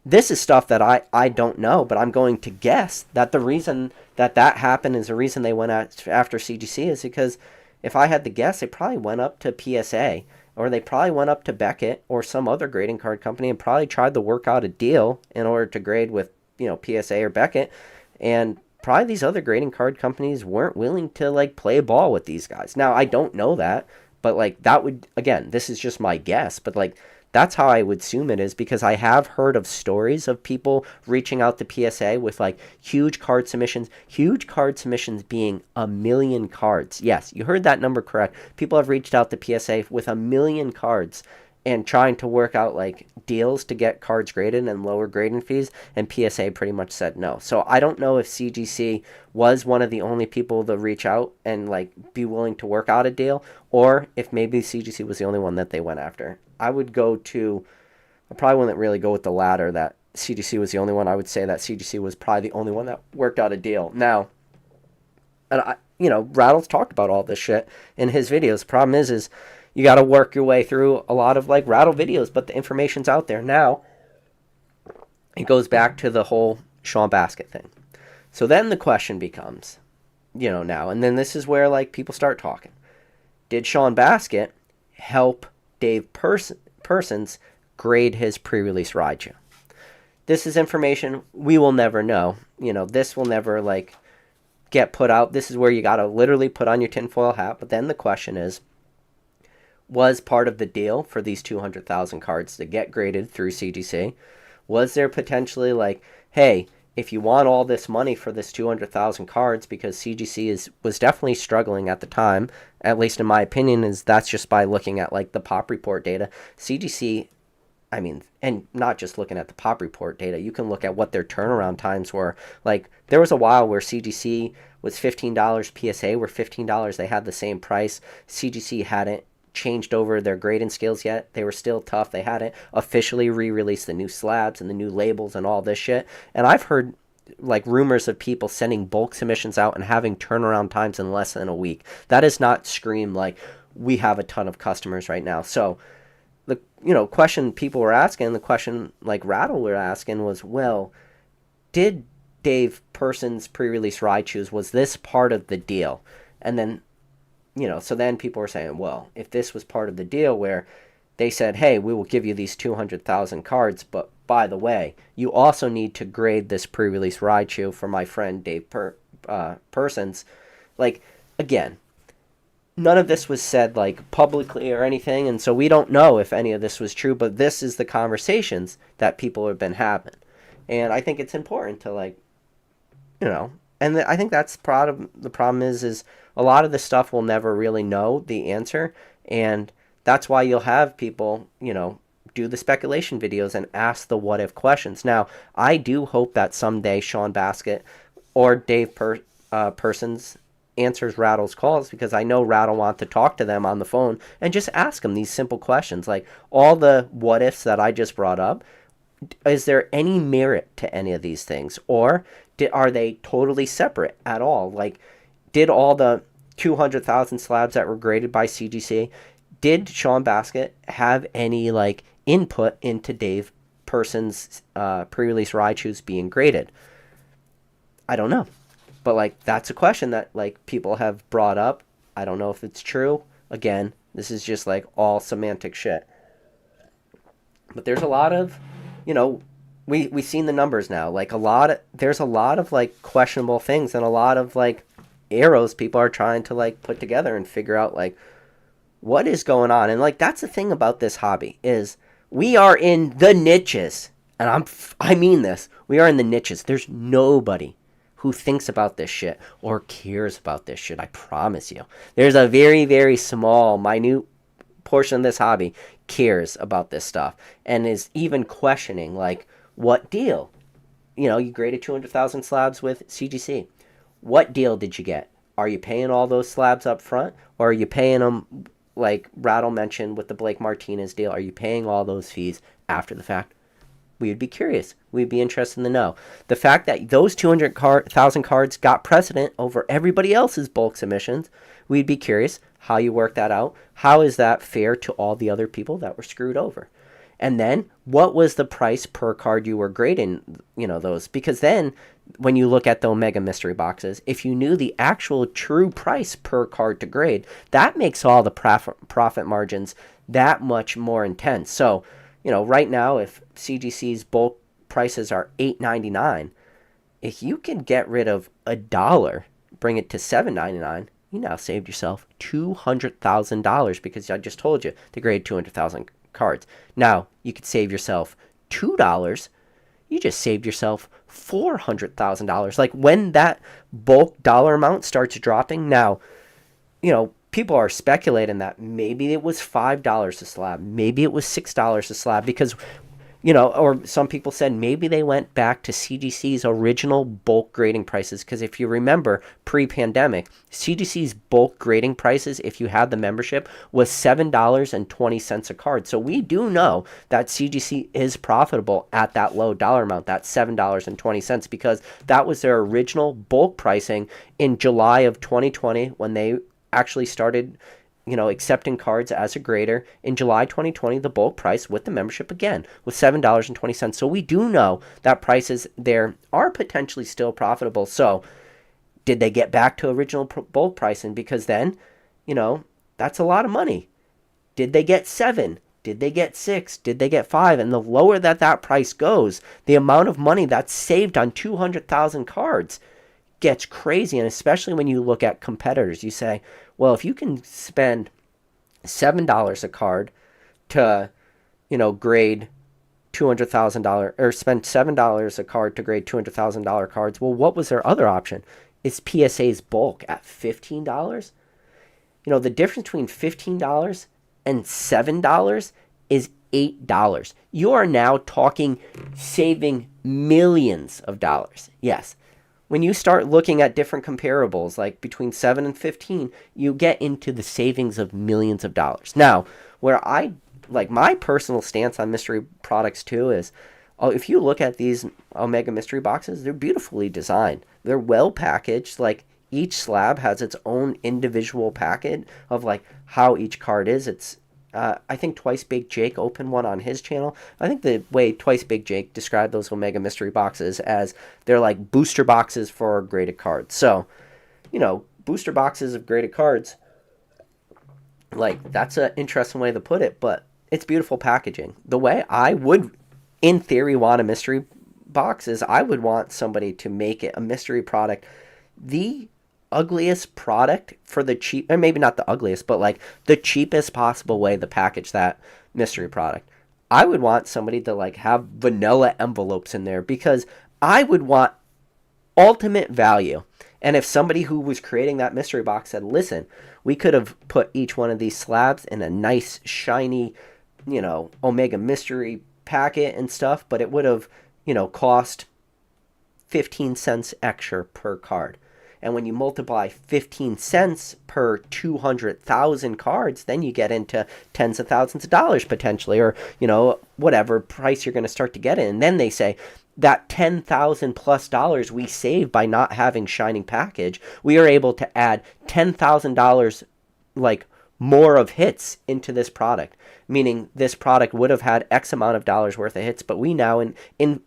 [SPEAKER 1] this is stuff that I don't know, but I'm going to guess that the reason that happened is the reason they went after CGC is because if I had to guess, they probably went up to PSA, or they probably went up to Beckett or some other grading card company and probably tried to work out a deal in order to grade with, you know, PSA or Beckett. And probably these other grading card companies weren't willing to like play ball with these guys. Now, I don't know that, but like that would, again, this is just my guess, but like that's how I would assume it is, because I have heard of stories of people reaching out to PSA with like huge card submissions being 1,000,000 cards. Yes, you heard that number correct. People have reached out to PSA with 1,000,000 cards and trying to work out like deals to get cards graded and lower grading fees, and PSA pretty much said no. So I don't know if CGC was one of the only people to reach out and like be willing to work out a deal, or if maybe CGC was the only one that they went after. I probably wouldn't really go with the latter, that CGC was the only one. I would say that CGC was probably the only one that worked out a deal. Now, and you know, Rattle's talked about all this shit in his videos. The problem is you got to work your way through a lot of like Rattle videos, but the information's out there. Now, it goes back to the whole Sean Baskett thing. So then the question becomes, you know, now, and then this is where like people start talking. Did Sean Baskett help Dave Persons grade his pre-release Raichu? This is information we will never know. You know, this will never like get put out. This is where you got to literally put on your tinfoil hat. But then the question is, was part of the deal for these 200,000 cards to get graded through CGC? Was there potentially like, hey, if you want all this money for this 200,000 cards, because CGC was definitely struggling at the time, at least in my opinion, is that's just by looking at like the pop report data. CGC, I mean, and not just looking at the pop report data, you can look at what their turnaround times were. Like, there was a while where CGC was $15, PSA were $15. They had the same price. CGC hadn't changed over their grading scales yet. They were still tough. They hadn't officially re-released the new slabs and the new labels and all this shit. And I've heard like rumors of people sending bulk submissions out and having turnaround times in less than a week. That does not scream like we have a ton of customers right now. So the, you know, question people were asking, the question like Rattle were asking was, well, did Dave Persons pre-release Raichus, was this part of the deal? And then, you know, so then people were saying, well, if this was part of the deal where they said, hey, we will give you these 200,000 cards, but by the way, you also need to grade this pre-release Raichu for my friend Dave Persons. Like, again, none of this was said like publicly or anything, and so we don't know if any of this was true, but this is the conversations that people have been having. And I think it's important to like, you know, and I think that's part of the problem is a lot of this stuff we'll never really know the answer, and that's why you'll have people, you know, do the speculation videos and ask the what if questions. Now, I do hope that someday Sean Baskett or Dave Persons answers Rattle's calls because I know Rattle wants to talk to them on the phone and just ask them these simple questions. Like all the what ifs that I just brought up, is there any merit to any of these things? Or are they totally separate at all? Like, did all the 200,000 slabs that were graded by CGC, did Sean Baskett have any like input into Dave Person's pre-release Raichus being graded? I don't know. But like that's a question that like people have brought up. I don't know if it's true. Again, this is just like all semantic shit. But there's a lot of, you know, we've seen the numbers now. Like there's a lot of like questionable things and a lot of like arrows people are trying to like put together and figure out like what is going on. And like that's the thing about this hobby is we are in the niches. And I mean this. We are in the niches. There's nobody who thinks about this shit or cares about this shit. I promise you. There's a very, very small, minute portion of this hobby cares about this stuff and is even questioning like what deal. You know, you graded 200,000 slabs with CGC. What deal did you get? Are you paying all those slabs up front, or are you paying them like Rattle mentioned with the Blake Martinez deal? Are you paying all those fees after the fact? We would be curious. We'd be interested to know. The fact that those 200,000 cards got precedent over everybody else's bulk submissions, we'd be curious how you work that out. How is that fair to all the other people that were screwed over? And then what was the price per card you were grading, you know, those? Because then when you look at the Omega mystery boxes, if you knew the actual true price per card to grade, that makes all the profit margins that much more intense. So, you know, right now, if CGC's bulk prices are $8.99, if you can get rid of $1, bring it to $7.99, you now saved yourself $200,000 because I just told you to grade 200,000 cards. Now, you could save yourself $2. You just saved yourself $400,000. Like when that bulk dollar amount starts dropping, now, you know, people are speculating that maybe it was $5 a slab, maybe it was $6 a slab because, you know, or some people said maybe they went back to CGC's original bulk grading prices. Because if you remember pre-pandemic, CGC's bulk grading prices, if you had the membership, was $7.20 a card. So we do know that CGC is profitable at that low dollar amount, that $7.20, because that was their original bulk pricing in July of 2020 when they actually started, you know, accepting cards as a grader. In July 2020, the bulk price with the membership again was $7.20. So we do know that prices there are potentially still profitable. So did they get back to original bulk pricing? Because then, you know, that's a lot of money. Did they get 7? Did they get 6? Did they get 5? And the lower that price goes, the amount of money that's saved on 200,000 cards gets crazy. And especially when you look at competitors, you say, well, if you can spend $7 a card to, you know, grade $200,000, or spend $7 a card to grade $200,000 cards, well, what was their other option? Is PSA's bulk at $15? You know, the difference between $15 and $7 is $8. You are now talking saving millions of dollars. Yes. When you start looking at different comparables, like between 7 and 15, you get into the savings of millions of dollars. Now, where I, like my personal stance on mystery products too is, if you look at these Omega mystery boxes, they're beautifully designed. They're well packaged. Like each slab has its own individual packet of like how each card is. It's I think Twice Baked Jake opened one on his channel. I think the way Twice Baked Jake described those Omega mystery boxes as they're like booster boxes for graded cards. So, you know, booster boxes of graded cards, like that's an interesting way to put it, but it's beautiful packaging. The way I would, in theory, want a mystery box is I would want somebody to make it a mystery product. The ugliest product for the cheap, or maybe not the ugliest, but like the cheapest possible way to package that mystery product. I would want somebody to like have vanilla envelopes in there because I would want ultimate value. And if somebody who was creating that mystery box said, listen, we could have put each one of these slabs in a nice shiny, you know, Omega mystery packet and stuff, but it would have, you know, cost 15 cents extra per card. And when you multiply 15 cents per 200,000 cards, then you get into tens of thousands of dollars potentially, or, whatever price you're going to start to get in. And then they say, that $10,000 plus dollars we save by not having shining package, we are able to add $10,000 like more of hits into this product, meaning this product would have had X amount of dollars worth of hits, but we now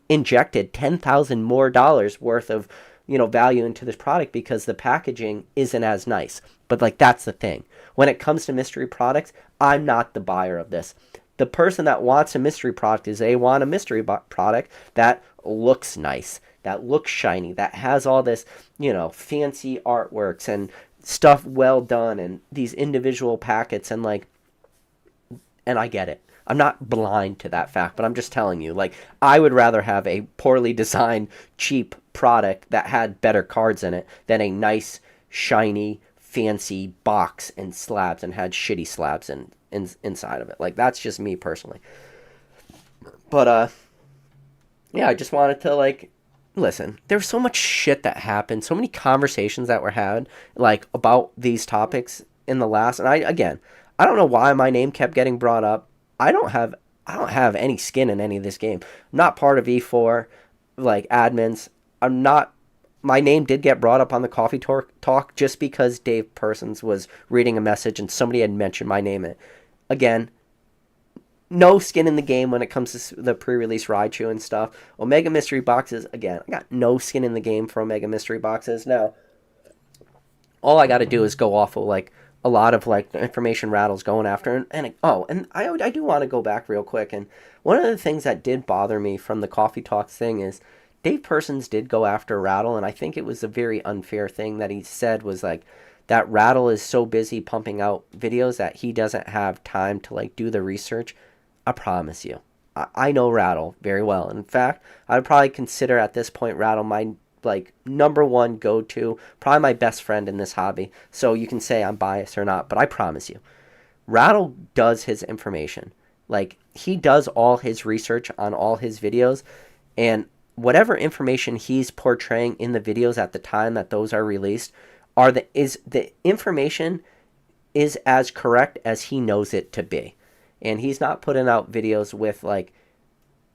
[SPEAKER 1] injected 10,000 more dollars worth of value into this product because the packaging isn't as nice. But like, that's the thing. When it comes to mystery products, I'm not the buyer of this. The person that wants a mystery product is they want a mystery product that looks nice, that looks shiny, that has all this, fancy artworks and stuff well done and these individual packets and I get it. I'm not blind to that fact, but I'm just telling you, I would rather have a poorly designed, cheap product that had better cards in it than a nice, shiny, fancy box and slabs and had shitty slabs inside of it. That's just me personally. But, yeah, I just wanted to, listen, there's so much shit that happened, so many conversations that were had, about these topics in the last, and I don't know why my name kept getting brought up. I don't have any skin in any of this game. I'm not part of E4, admins. My name did get brought up on the Koffee talk just because Dave Persons was reading a message and somebody had mentioned my name in it. Again, no skin in the game when it comes to the pre-release Raichu and stuff. Omega Mystery Boxes, again, I got no skin in the game for Omega Mystery Boxes. Now, all I got to do is go off of, a lot of, the information Rattle's going after. And I do want to go back real quick. And one of the things that did bother me from the Koffee Talks thing is Dave Persons did go after Rattle, and I think it was a very unfair thing that he said was, that Rattle is so busy pumping out videos that he doesn't have time to, do the research. I promise you. I know Rattle very well. In fact, I would probably consider at this point Rattle my number one go-to, probably my best friend in this hobby. So you can say I'm biased or not, but I promise you, Rattle does his information. He does all his research on all his videos, and whatever information he's portraying in the videos at the time that those are released the information is as correct as he knows it to be. And he's not putting out videos with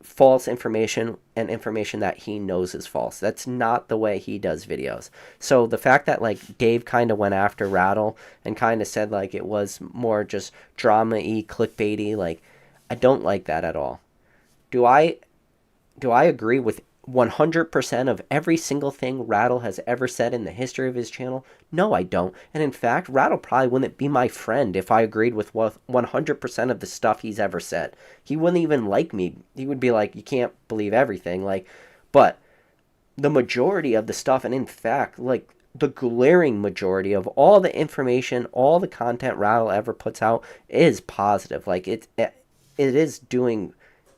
[SPEAKER 1] false information and information that he knows is false. That's not the way he does videos. So the fact that Dave kind of went after Rattle and kind of said it was more just drama-y, clickbaity, I don't like that at all. Do I agree with 100% of every single thing Rattle has ever said in the history of his channel? No, I don't. And in fact, Rattle probably wouldn't be my friend if I agreed with 100% of the stuff he's ever said. He wouldn't even like me. He would be like, you can't believe everything. But the majority of the stuff, and in fact, the glaring majority of all the information, all the content Rattle ever puts out is positive. It is doing...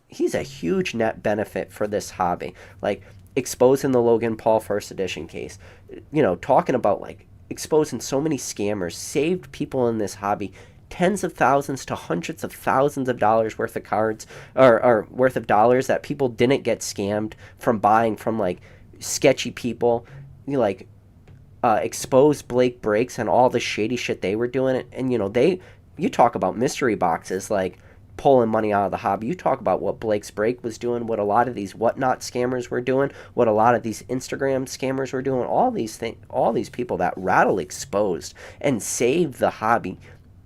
[SPEAKER 1] He's a huge net benefit for this hobby. Exposing the Logan Paul first edition case. Talking about exposing so many scammers, saved people in this hobby tens of thousands to hundreds of thousands of dollars worth of cards or worth of dollars that people didn't get scammed from buying from sketchy people. Exposed Blake Breaks and all the shady shit they were doing. And you talk about mystery boxes pulling money out of the hobby. You talk about what Blake's Break was doing, what a lot of these whatnot scammers were doing, what a lot of these Instagram scammers were doing, all these people that Rattle exposed and saved the hobby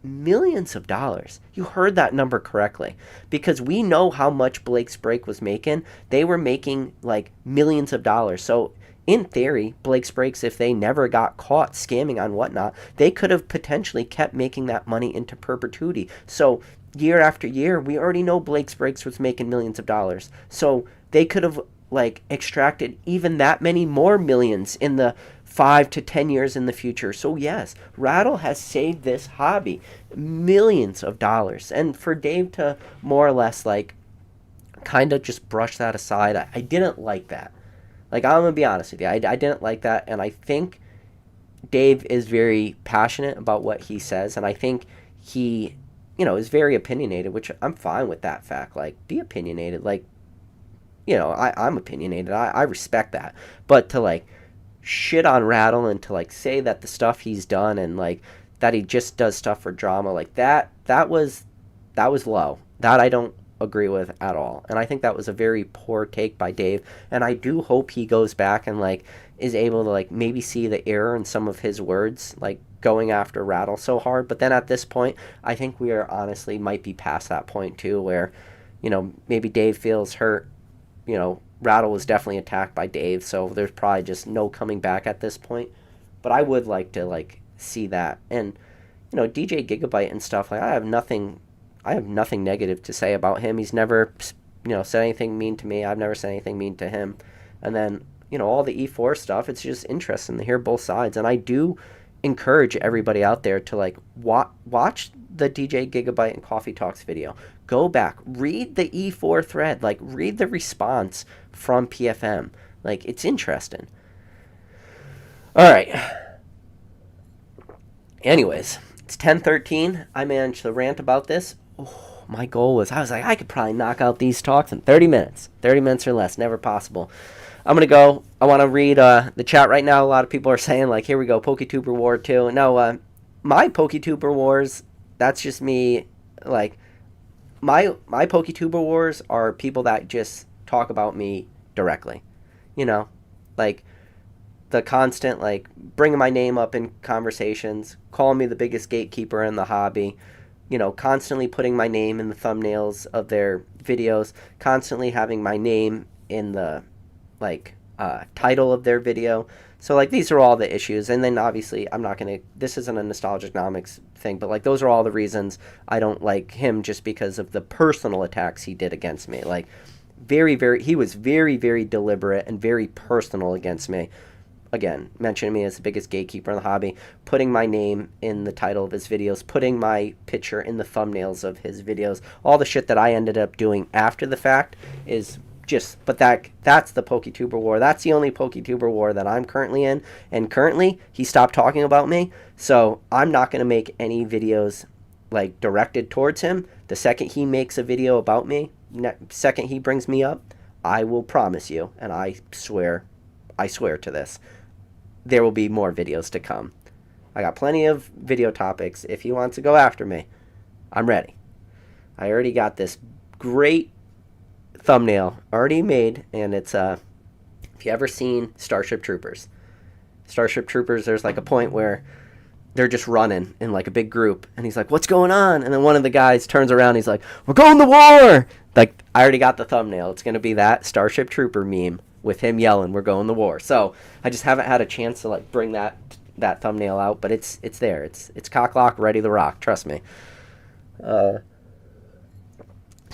[SPEAKER 1] millions of dollars. You heard that number correctly, because we know how much Blake's Break was making. They were making millions of dollars. So in theory, Blake's Breaks, if they never got caught scamming on whatnot, they could have potentially kept making that money into perpetuity. So year after year, we already know Blake's Breaks was making millions of dollars. So they could have extracted even that many more millions in the 5 to 10 years in the future. So yes, Rattle has saved this hobby millions of dollars. And for Dave to more or less kind of just brush that aside, I didn't like that. I'm gonna be honest with you, I didn't like that. And I think Dave is very passionate about what he says, and I think he is very opinionated, which I'm fine with that fact. Be opinionated. I'm opinionated. I respect that. But to, shit on Rattle and to like say that the stuff he's done and like that he just does stuff for drama like that was low. That I don't agree with at all. And I think that was a very poor take by Dave. And I do hope he goes back and like is able to like maybe see the error in some of his words, like going after Rattle so hard. But then at this point, I think we are honestly might be past that point too, where, you know, maybe Dave feels hurt. You know, Rattle was definitely attacked by Dave, so there's probably just no coming back at this point. But I would like to like see that. And, you know, DJ Gigabyte and stuff, like I have nothing negative to say about him. He's never, you know, said anything mean to me. I've never said anything mean to him. And then, you know, all the E4 stuff, it's just interesting to hear both sides. And I do encourage everybody out there to like watch the DJ Gigabyte and Koffee Talks video. Go back, read the E4 thread, like read the response from PFM. Like it's interesting. All right. Anyways, it's 10:13. I managed to rant about this. Oh, my goal was, I was like, I could probably knock out these talks in 30 minutes. 30 minutes or less, never possible. I'm going to go. I want to read the chat right now. A lot of people are saying, like, here we go, PokeTuber War 2. No, my PokeTuber Wars, that's just me. Like, my PokeTuber Wars are people that just talk about me directly. You know, like, the constant, like, bringing my name up in conversations, calling me the biggest gatekeeper in the hobby, you know, constantly putting my name in the thumbnails of their videos, constantly having my name in the, like, title of their video. So, like, these are all the issues. And then, obviously, I'm not going to, this isn't a nostalgic-nomics thing, but, like, those are all the reasons I don't like him just because of the personal attacks he did against me. Like, he was very, very deliberate and very personal against me. Again, mentioning me as the biggest gatekeeper in the hobby, putting my name in the title of his videos, putting my picture in the thumbnails of his videos, all the shit that I ended up doing after the fact is just, but that's the PokeTuber War. That's the only PokeTuber War that I'm currently in, and currently, he stopped talking about me, so I'm not going to make any videos, like, directed towards him. The second he makes a video about me, second he brings me up, I will promise you, and I swear to this, there will be more videos to come. I got plenty of video topics. If he wants to go after me, I'm ready. I already got this great thumbnail already made, and it's, if you ever seen Starship Troopers, there's like a point where they're just running in like a big group, and he's like, what's going on? And then one of the guys turns around, he's like, we're going to war! Like, I already got the thumbnail. It's going to be that Starship Trooper meme with him yelling, we're going to war. So I just haven't had a chance to like bring that thumbnail out, but it's there. It's cocklock, ready to rock. Trust me. I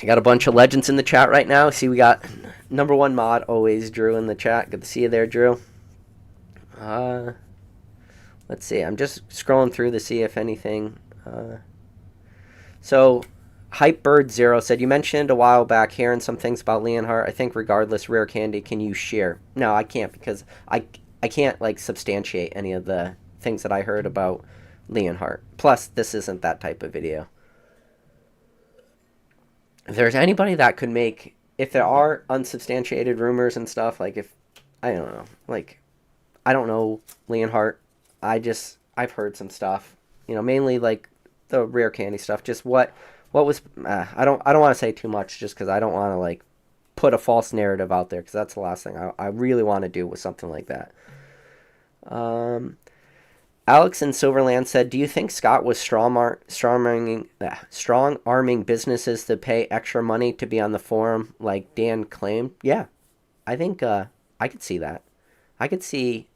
[SPEAKER 1] got a bunch of legends in the chat right now. See, we got number one mod, always Drew in the chat. Good to see you there, Drew. Let's see. I'm just scrolling through to see if anything. So Hypebird0 said, you mentioned a while back hearing some things about Leonhardt. I think regardless, rare candy, can you share? No, I can't, because I can't like substantiate any of the things that I heard about Leonhardt. Plus, this isn't that type of video. If there's anybody that could make, if there are unsubstantiated rumors and stuff, like if, I don't know, like, I don't know Leonhardt. I've heard some stuff, you know, mainly like the rare candy stuff, just what was, I don't want to say too much just because I don't want to, like, put a false narrative out there, because that's the last thing I really want to do with something like that. Alex in Silverland said, do you think Scott was strong-arming businesses to pay extra money to be on the forum like Dan claimed? Yeah, I think I could see that. I could see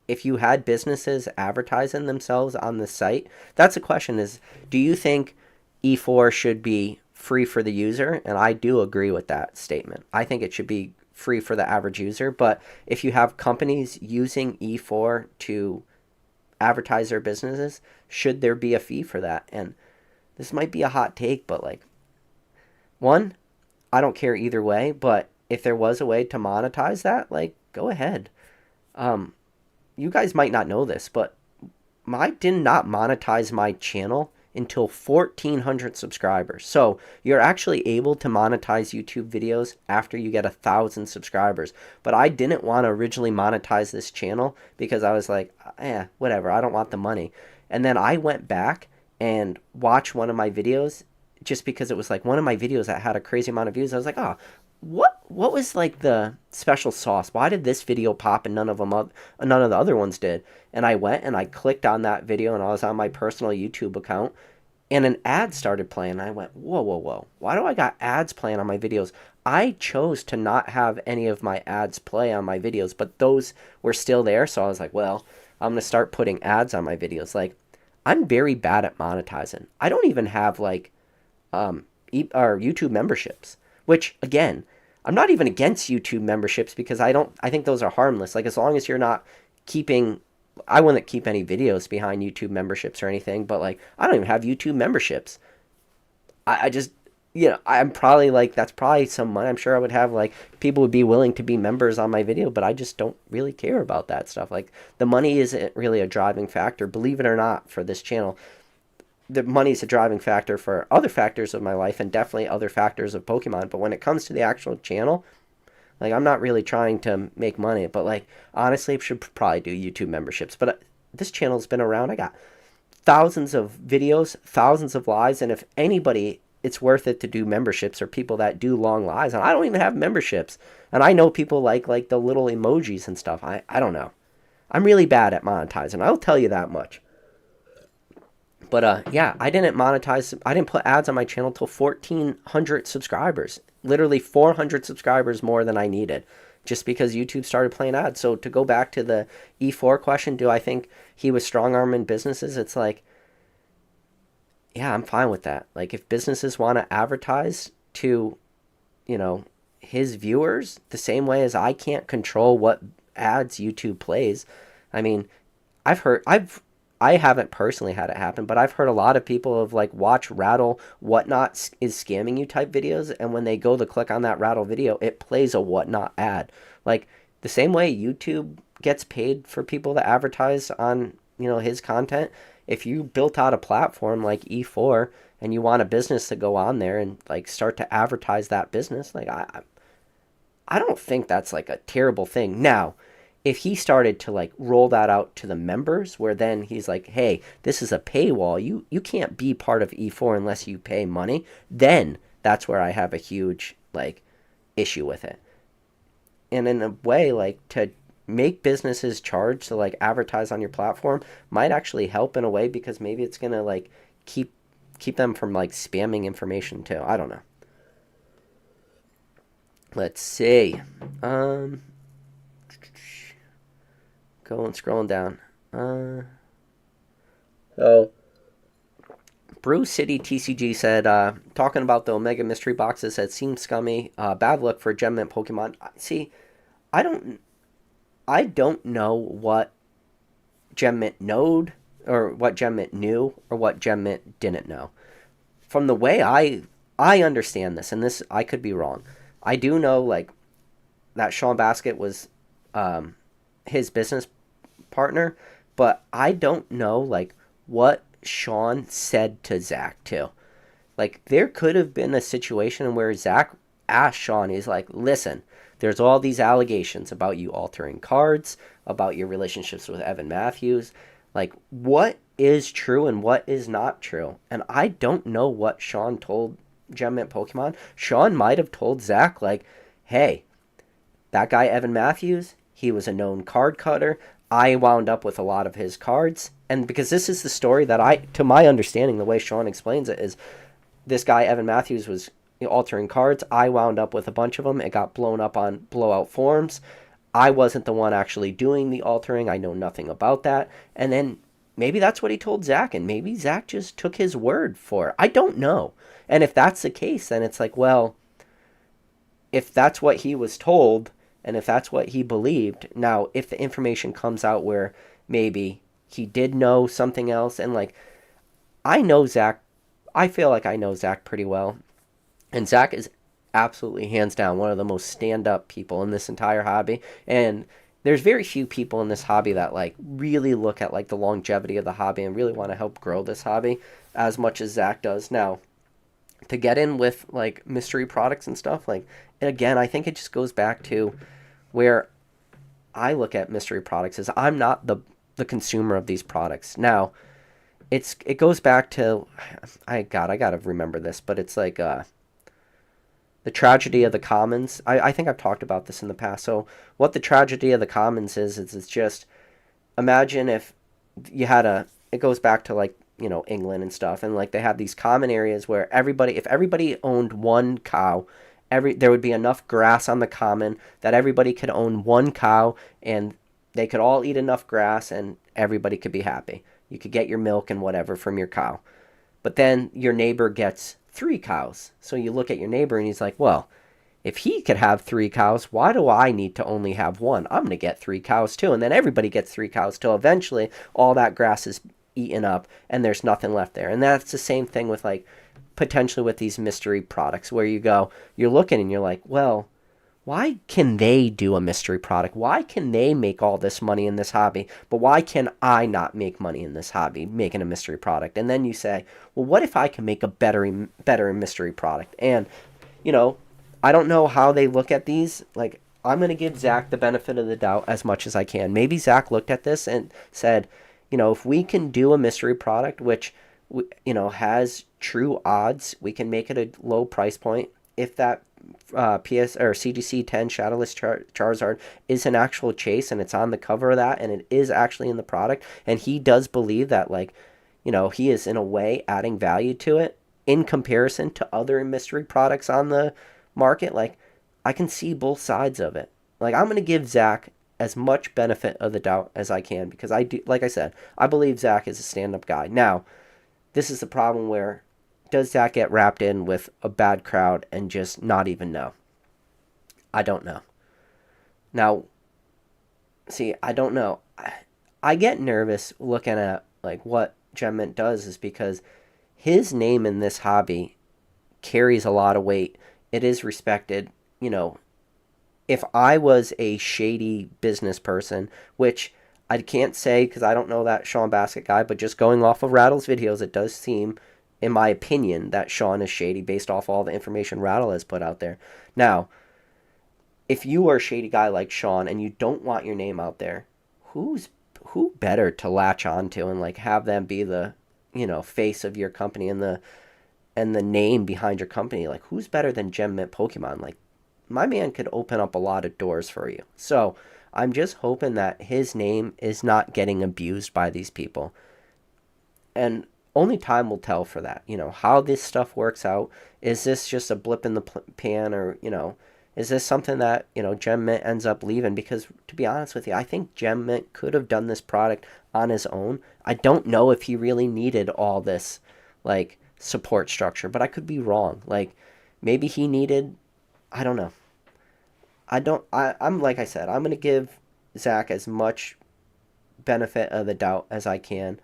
[SPEAKER 1] if you had businesses advertising themselves on the site. That's the question is, do you think E4 should be free for the user? And I do agree with that statement. I think it should be free for the average user. But if you have companies using E4 to advertise their businesses, should there be a fee for that? And this might be a hot take, but like, one, I don't care either way, but if there was a way to monetize that, like, go ahead. You guys might not know this, but I did not monetize my channel until 1,400 subscribers. So you're actually able to monetize YouTube videos after you get 1,000 subscribers. But I didn't want to originally monetize this channel because I was like, whatever, I don't want the money. And then I went back and watched one of my videos just because it was like one of my videos that had a crazy amount of views. I was like, oh, what was like the special sauce? Why did this video pop and none of the other ones did? And I went and I clicked on that video and I was on my personal YouTube account and an ad started playing. And I went, whoa, whoa, whoa. Why do I got ads playing on my videos? I chose to not have any of my ads play on my videos, but those were still there. So I was like, well, I'm going to start putting ads on my videos. Like, I'm very bad at monetizing. I don't even have like or YouTube memberships, which again, I'm not even against YouTube memberships because I think those are harmless. Like as long as you're not keeping, I wouldn't keep any videos behind YouTube memberships or anything, but like I don't even have YouTube memberships. I just, I'm probably like, that's probably some money. I'm sure I would have like, people would be willing to be members on my video, but I just don't really care about that stuff. Like the money isn't really a driving factor, believe it or not, for this channel. The money's a driving factor for other factors of my life and definitely other factors of Pokemon. But when it comes to the actual channel, like I'm not really trying to make money, but like honestly, I should probably do YouTube memberships. But this channel's been around. I got thousands of videos, thousands of lives, and if anybody, it's worth it to do memberships or people that do long lives. And I don't even have memberships. And I know people like the little emojis and stuff. I don't know. I'm really bad at monetizing. I'll tell you that much. But yeah, I didn't put ads on my channel till 1,400 subscribers. Literally 400 subscribers more than I needed just because YouTube started playing ads. So to go back to the E4 question, do I think he was strong-arming businesses? It's like, yeah, I'm fine with that. Like if businesses want to advertise to, his viewers the same way as I can't control what ads YouTube plays. I mean, I haven't personally had it happen, but I've heard a lot of people of like watch Rattle, whatnot is scamming you type videos, and when they go to click on that Rattle video, it plays a whatnot ad. Like the same way YouTube gets paid for people to advertise on, his content. If you built out a platform like E4 and you want a business to go on there and like start to advertise that business, like I don't think that's like a terrible thing. Now, if he started to like roll that out to the members where then he's like, hey, this is a paywall, you can't be part of E4 unless you pay money, then that's where I have a huge like issue with it. And in a way, like to make businesses charge to like advertise on your platform might actually help in a way because maybe it's gonna like keep them from like spamming information too. I don't know. Let's see. Scrolling down. So, Brew City TCG said, talking about the Omega Mystery Boxes, that seemed scummy. Bad luck for Gem Mint Pokemon. See, I don't know what Gem Mint knowed, or what Gem Mint knew, or what Gem Mint didn't know. From the way I understand this, and this I could be wrong. I do know like that Sean Baskett was his business partner, but I don't know like what Sean said to Zach too. Like there could have been a situation where Zach asked Sean, he's like, listen, there's all these allegations about you altering cards, about your relationships with Evan Matthews. Like what is true and what is not true? And I don't know what Sean told Gem Mint Pokemon. Sean might have told Zach like, hey, that guy Evan Matthews, he was a known card cutter. I wound up with a lot of his cards. And because this is the story that to my understanding, the way Sean explains it is this guy, Evan Matthews, was altering cards. I wound up with a bunch of them. It got blown up on blowout forums. I wasn't the one actually doing the altering. I know nothing about that. And then maybe that's what he told Zach. And maybe Zach just took his word for it. I don't know. And if that's the case, then it's like, well, if that's what he was told, and if that's what he believed, now if the information comes out where maybe he did know something else, and like I know Zach, I feel like I know Zach pretty well, and Zach is absolutely hands down one of the most stand-up people in this entire hobby, and there's very few people in this hobby that like really look at like the longevity of the hobby and really want to help grow this hobby. as much as Zach does. Now, to get in with like mystery products and stuff, like, and again, I think it just goes back to where I look at mystery products is I'm not the consumer of these products. Now, it goes back to I gotta remember this, but it's like the tragedy of the commons. I think I've talked about this in the past. So what the tragedy of the commons is it's just imagine if you had a it goes back to like England and stuff, and like they have these common areas where if everybody owned one cow, there would be enough grass on the common that everybody could own one cow, and they could all eat enough grass and everybody could be happy. You could get your milk and whatever from your cow. But then your neighbor gets three cows. So you look at your neighbor and he's like, well, if he could have three cows, why do I need to only have one? I'm going to get three cows too. And then everybody gets three cows till eventually all that grass is eaten up and there's nothing left there. And that's the same thing with like potentially with these mystery products where you're looking and you're like, well, why can they do a mystery product? Why can they make all this money in this hobby? But why can I not make money in this hobby making a mystery product? And then you say, well, what if I can make a better mystery product? And, you know, I don't know how they look at these. Like, I'm going to give Zach the benefit of the doubt as much as I can. Maybe Zach looked at this and said, if we can do a mystery product, which, has true odds, we can make it a low price point. If that PS or CGC 10 Shadowless Charizard is an actual chase and it's on the cover of that and it is actually in the product, and he does believe that, like, he is in a way adding value to it in comparison to other mystery products on the market, like, I can see both sides of it. Like, I'm going to give Zach as much benefit of the doubt as I can because I do, like I said, I believe Zach is a stand-up guy. Now, this is the problem where does Zach get wrapped in with a bad crowd and just not even know? I don't know. Now, see, I don't know. I get nervous looking at like what Gem Mint does is because his name in this hobby carries a lot of weight. It is respected. If I was a shady business person, which I can't say because I don't know that Sean Basket guy, but just going off of Rattle's videos, it does seem, in my opinion, that Sean is shady based off all the information Rattle has put out there. Now, if you are a shady guy like Sean and you don't want your name out there, who better to latch on to and like have them be the face of your company and the name behind your company? Like, who's better than Gem Mint Pokemon? Like, my man could open up a lot of doors for you. So I'm just hoping that his name is not getting abused by these people. And only time will tell for that. How this stuff works out. Is this just a blip in the pan, or, is this something that, Gem Mint ends up leaving? Because, to be honest with you, I think Gem Mint could have done this product on his own. I don't know if he really needed all this, like, support structure, but I could be wrong. Like, maybe he needed, I don't know. I'm like I said, I'm going to give Zach as much benefit of the doubt as I can.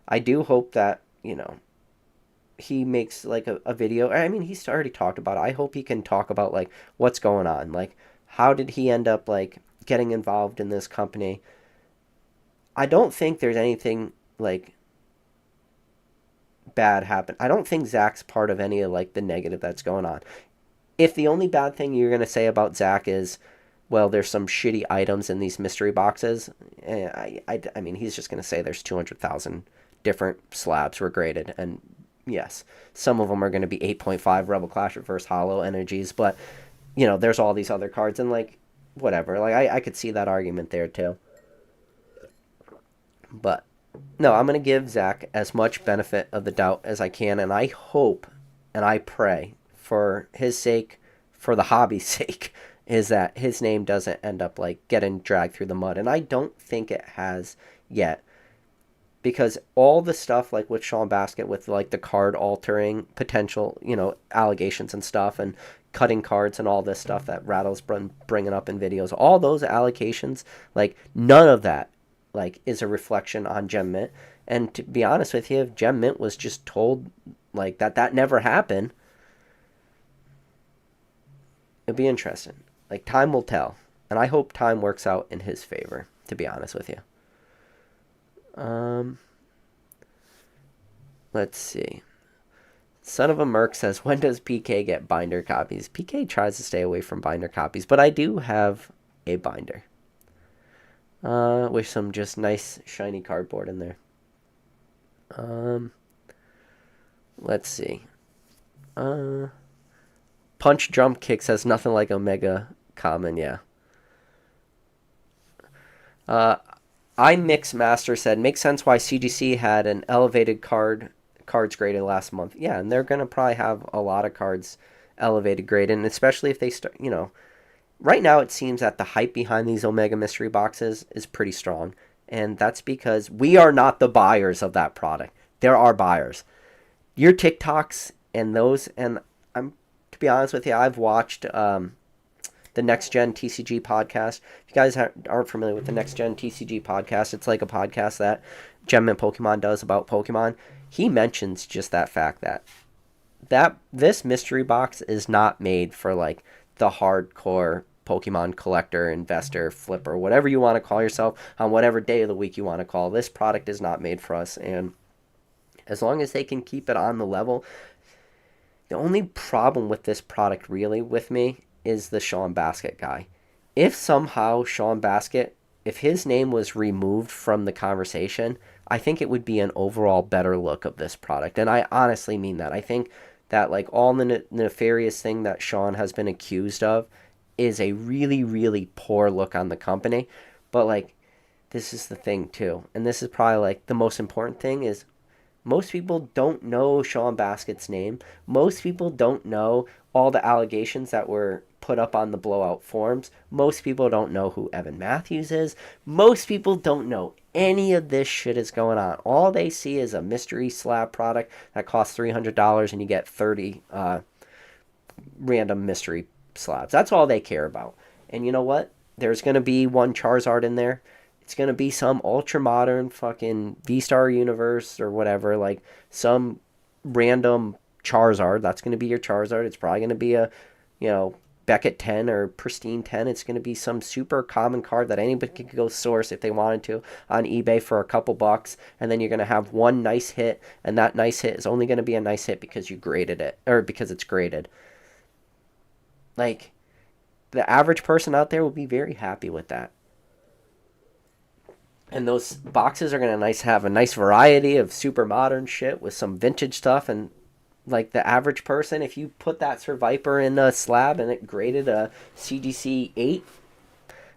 [SPEAKER 1] I do hope that, he makes like a video. I mean, he's already talked about it. I hope he can talk about like what's going on. Like, how did he end up like getting involved in this company? I don't think there's anything like bad happen. I don't think Zach's part of any of like the negative that's going on. If the only bad thing you're going to say about Zach is, well, there's some shitty items in these mystery boxes, I mean, he's just going to say there's 200,000 different slabs were graded. And yes, some of them are going to be 8.5 Rebel Clash Reverse Hollow energies, but, there's all these other cards and, like, whatever. Like, I could see that argument there, too. But, no, I'm going to give Zach as much benefit of the doubt as I can, and I hope and I pray for his sake, for the hobby's sake, is that his name doesn't end up like getting dragged through the mud. And I don't think it has yet, because all the stuff like with Sean Basket with like the card altering potential, allegations and stuff, and cutting cards and all this stuff that Rattle's bringing up in videos, all those allocations, like none of that like is a reflection on Gem Mint. And to be honest with you, if Gem Mint was just told like that never happened, it'd be interesting. Like, time will tell. And I hope time works out in his favor, to be honest with you. Let's see. Son of a Merc says, when does PK get binder copies? PK tries to stay away from binder copies, but I do have a binder. With some just nice shiny cardboard in there. Let's see. Punch Drum Kick says nothing like Omega Common, yeah. I Mix Master said, makes sense why CGC had an elevated cards graded last month. Yeah, and they're going to probably have a lot of cards elevated graded, and especially if they start, right now it seems that the hype behind these Omega Mystery Boxes is pretty strong, and that's because we are not the buyers of that product. There are buyers. Your TikToks and those, and to be honest with you, I've watched the Next Gen TCG podcast. If you guys aren't familiar with the Next Gen TCG podcast, it's like a podcast that Gem and Pokemon does about Pokemon. He mentions just that fact that this mystery box is not made for like the hardcore Pokemon collector, investor, flipper, whatever you want to call yourself, on whatever day of the week you want to call. This product is not made for us, and as long as they can keep it on the level. The only problem with this product really with me is the Sean Basket guy. If somehow Sean Basket, if his name was removed from the conversation, I think it would be an overall better look of this product. And I honestly mean that. I think that like all the nefarious thing that Sean has been accused of is a really, really poor look on the company. But like, this is the thing too. And this is probably like the most important thing is most people don't know Sean Basket's name. Most people don't know all the allegations that were put up on the blowout forums. Most people don't know who Evan Matthews is. Most people don't know any of this shit is going on. All they see is a mystery slab product that costs $300 and you get 30 random mystery slabs. That's all they care about. And you know what? There's going to be one Charizard in there. It's going to be some ultra modern fucking V-Star universe or whatever, like some random Charizard. That's going to be your Charizard. It's probably going to be a, Beckett 10 or Pristine 10. It's going to be some super common card that anybody could go source if they wanted to on eBay for a couple bucks. And then you're going to have one nice hit, and that nice hit is only going to be a nice hit because you graded it, or because it's graded. Like, the average person out there will be very happy with that. And those boxes are going to have a nice variety of super modern shit with some vintage stuff. And like the average person, if you put that Sir Viper in a slab and it graded a CGC 8,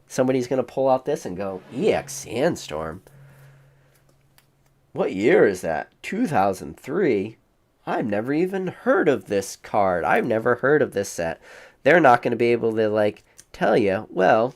[SPEAKER 1] somebody's going to pull out this and go, EX Sandstorm? What year is that? 2003? I've never even heard of this card. I've never heard of this set. They're not going to be able to like tell you, well,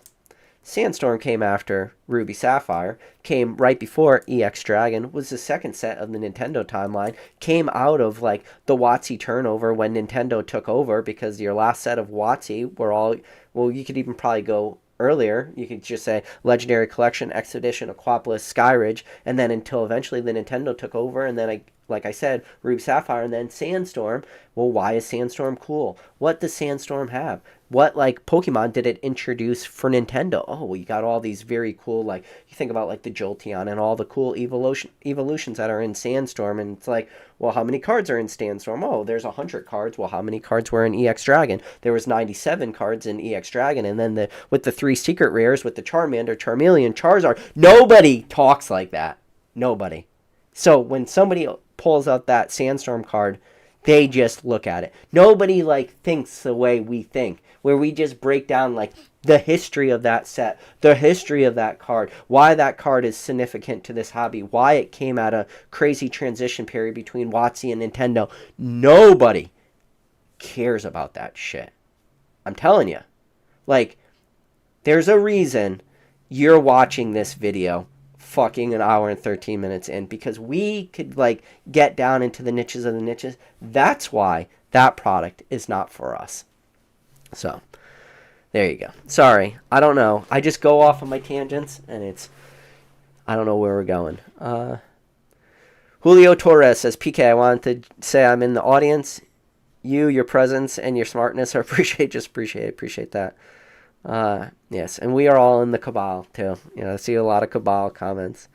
[SPEAKER 1] Sandstorm came after Ruby Sapphire, came right before EX Dragon, was the second set of the Nintendo timeline, came out of like the WotC turnover when Nintendo took over, because your last set of WotC were all, well, you could even probably go earlier. You could just say Legendary Collection, Expedition, Aquapolis, Skyridge, and then until eventually the Nintendo took over, and then like I said, Ruby Sapphire, and then Sandstorm. Well, why is Sandstorm cool? What does Sandstorm have? What, like, Pokemon did it introduce for Nintendo? Oh, well, you got all these very cool, like, you think about, like, the Jolteon and all the cool evolutions that are in Sandstorm, and it's like, well, how many cards are in Sandstorm? Oh, there's 100 cards. Well, how many cards were in EX Dragon? There was 97 cards in EX Dragon, and then with the 3 secret rares, with the Charmander, Charmeleon, Charizard, nobody talks like that. Nobody. So, when somebody pulls out that Sandstorm card, they just look at it. Nobody, like, thinks the way we think, where we just break down, like, the history of that set, the history of that card, why that card is significant to this hobby, why it came at a crazy transition period between WotC and Nintendo. Nobody cares about that shit. I'm telling you. Like, there's a reason you're watching this video fucking an hour and 13 minutes in, because we could like get down into the niches of the niches. That's why that product is not for us. So there you go. Sorry, I don't know, I just go off on my tangents, and I don't know where we're going. Julio Torres says, PK, I wanted to say I'm in the audience. Your presence and your smartness are appreciate that. Yes, and we are all in the cabal too. I see a lot of cabal comments.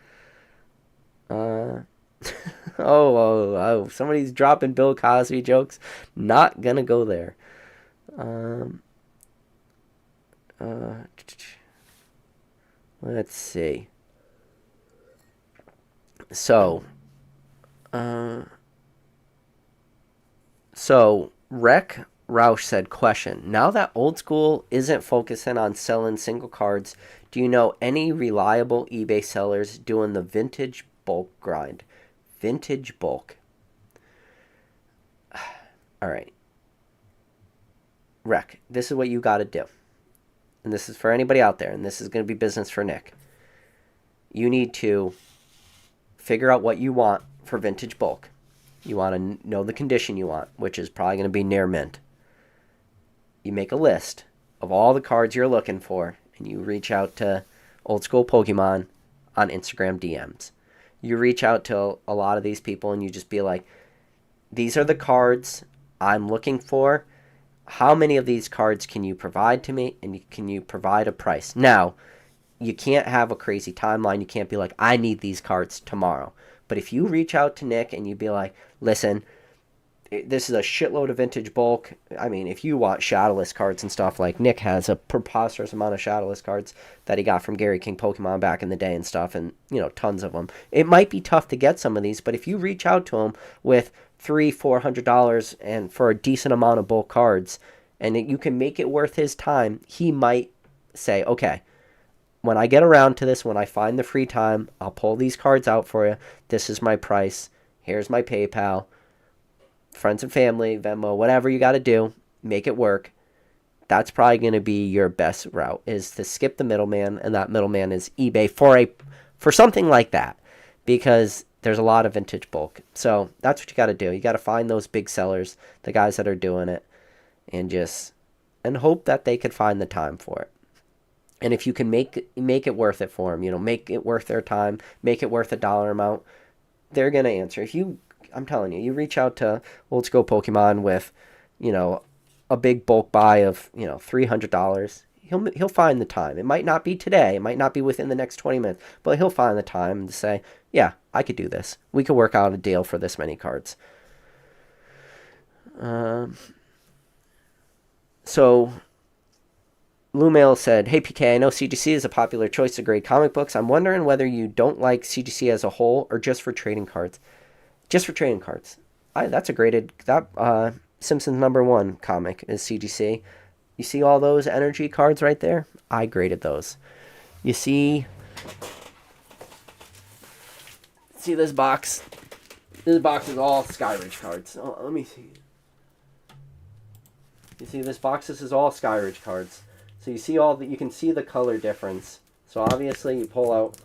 [SPEAKER 1] Oh, somebody's dropping Bill Cosby jokes. Not gonna go there. Um, uh, let's see. So, uh, Rec Roush said, question. Now that old school isn't focusing on selling single cards, do you know any reliable eBay sellers doing the vintage bulk grind? Vintage bulk. All right. Rec, this is what you got to do. And this is for anybody out there, and this is going to be business for Nick. You need to figure out what you want for vintage bulk. You want to know the condition you want, which is probably going to be near mint. You make a list of all the cards you're looking for, and you reach out to Old School Pokemon on Instagram DMs. You reach out to a lot of these people, and you just be like, these are the cards I'm looking for. How many of these cards can you provide to me, and can you provide a price? Now, you can't have a crazy timeline. You can't be like, I need these cards tomorrow. But if you reach out to Nick and you be like, listen, this is a shitload of vintage bulk. I mean, if you want Shadowless cards and stuff, like Nick has a preposterous amount of Shadowless cards that he got from Gary King Pokemon back in the day and stuff, and, tons of them. It might be tough to get some of these, but if you reach out to him with $300-400 and for a decent amount of bulk cards, and you can make it worth his time, he might say, okay, when I get around to this, when I find the free time, I'll pull these cards out for you. This is my price. Here's my PayPal. Friends and family, Venmo, whatever you got to do, make it work. That's probably going to be your best route, is to skip the middleman, and that middleman is eBay for something like that, because there's a lot of vintage bulk. So that's what you got to do. You got to find those big sellers, the guys that are doing it, and hope that they could find the time for it. And if you can make it worth it for them, make it worth their time, make it worth a dollar amount, they're going to answer. I'm telling you, you reach out to Old School Pokemon with, a big bulk buy of, $300, he'll find the time. It might not be today, it might not be within the next 20 minutes, but he'll find the time to say, yeah, I could do this. We could work out a deal for this many cards. So Lumail said, hey PK, I know CGC is a popular choice to grade comic books. I'm wondering whether you don't like CGC as a whole or just for trading cards. Just for trading cards. That's a graded... Simpsons #1 comic is CGC. You see all those energy cards right there? I graded those. You see this box? This box is all Skyridge cards. Oh, let me see. You see this box? This is all Skyridge cards. So you see you can see the color difference. So obviously you pull out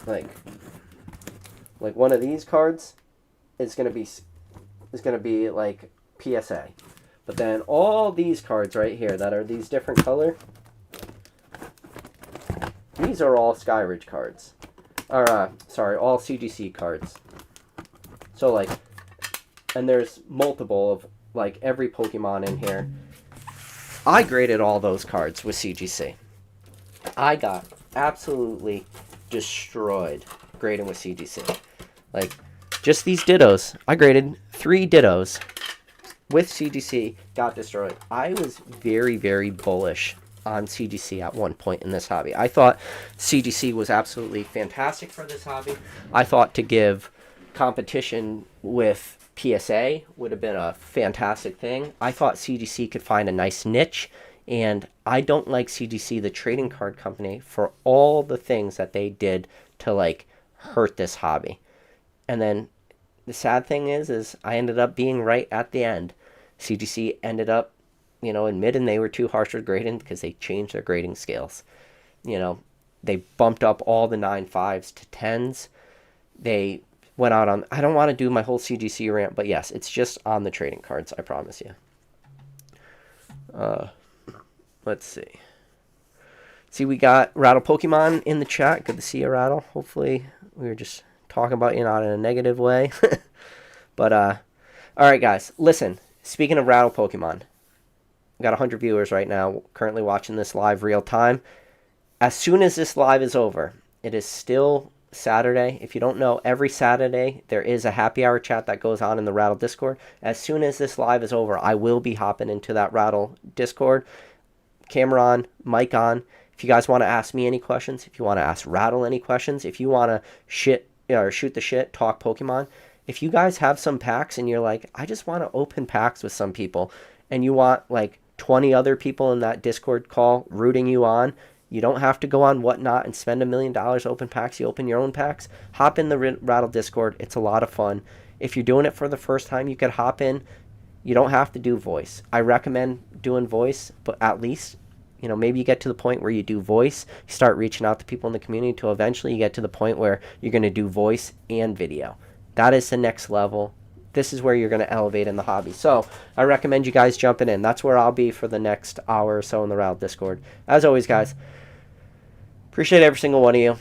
[SPEAKER 1] like one of these cards is gonna be like PSA. But then all these cards right here that are these different color, these are all Skyridge cards. Or all CGC cards. So and there's multiple of every Pokemon in here. I graded all those cards with CGC. I got absolutely destroyed grading with CGC. Just these Dittos. I graded 3 Dittos with CGC, got destroyed. I was very, very bullish on CGC at one point in this hobby. I thought CGC was absolutely fantastic for this hobby. I thought to give competition with PSA would have been a fantastic thing. I thought CGC could find a nice niche, and I don't like CGC, the trading card company, for all the things that they did to hurt this hobby. And then the sad thing is I ended up being right at the end. CGC ended up, admitting they were too harsh with grading because they changed their grading scales. They bumped up all the 9.5s to 10s. They went out on... I don't want to do my whole CGC rant, but yes, it's just on the trading cards, I promise you. Let's see. See, we got Rattle Pokemon in the chat. Good to see you, Rattle. Hopefully we were just talking about you not in a negative way. But, all right, guys. Listen, speaking of Rattle Pokemon, we got 100 viewers right now currently watching this live real time. As soon as this live is over, it is still Saturday. If you don't know, every Saturday there is a happy hour chat that goes on in the Rattle Discord. As soon as this live is over, I will be hopping into that Rattle Discord. Camera on, mic on. If you guys want to ask me any questions, if you want to ask Rattle any questions, if you want to shoot the shit, talk Pokemon. If you guys have some packs and you're like, I just want to open packs with some people, and you want like 20 other people in that Discord call rooting you on, you don't have to go on Whatnot and spend $1 million open packs. You open your own packs. Hop in the Rattle Discord. It's a lot of fun. If you're doing it for the first time, you could hop in. You don't have to do voice. I recommend doing voice, but at least, maybe you get to the point where you do voice, you start reaching out to people in the community till eventually you get to the point where you're going to do voice and video. That is the next level. This is where you're going to elevate in the hobby. So I recommend you guys jumping in. That's where I'll be for the next hour or so in the Rattle Discord. As always, guys, appreciate every single one of you.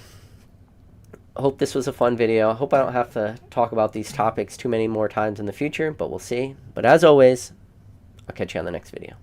[SPEAKER 1] I hope this was a fun video. I hope I don't have to talk about these topics too many more times in the future, but we'll see. But as always, I'll catch you on the next video.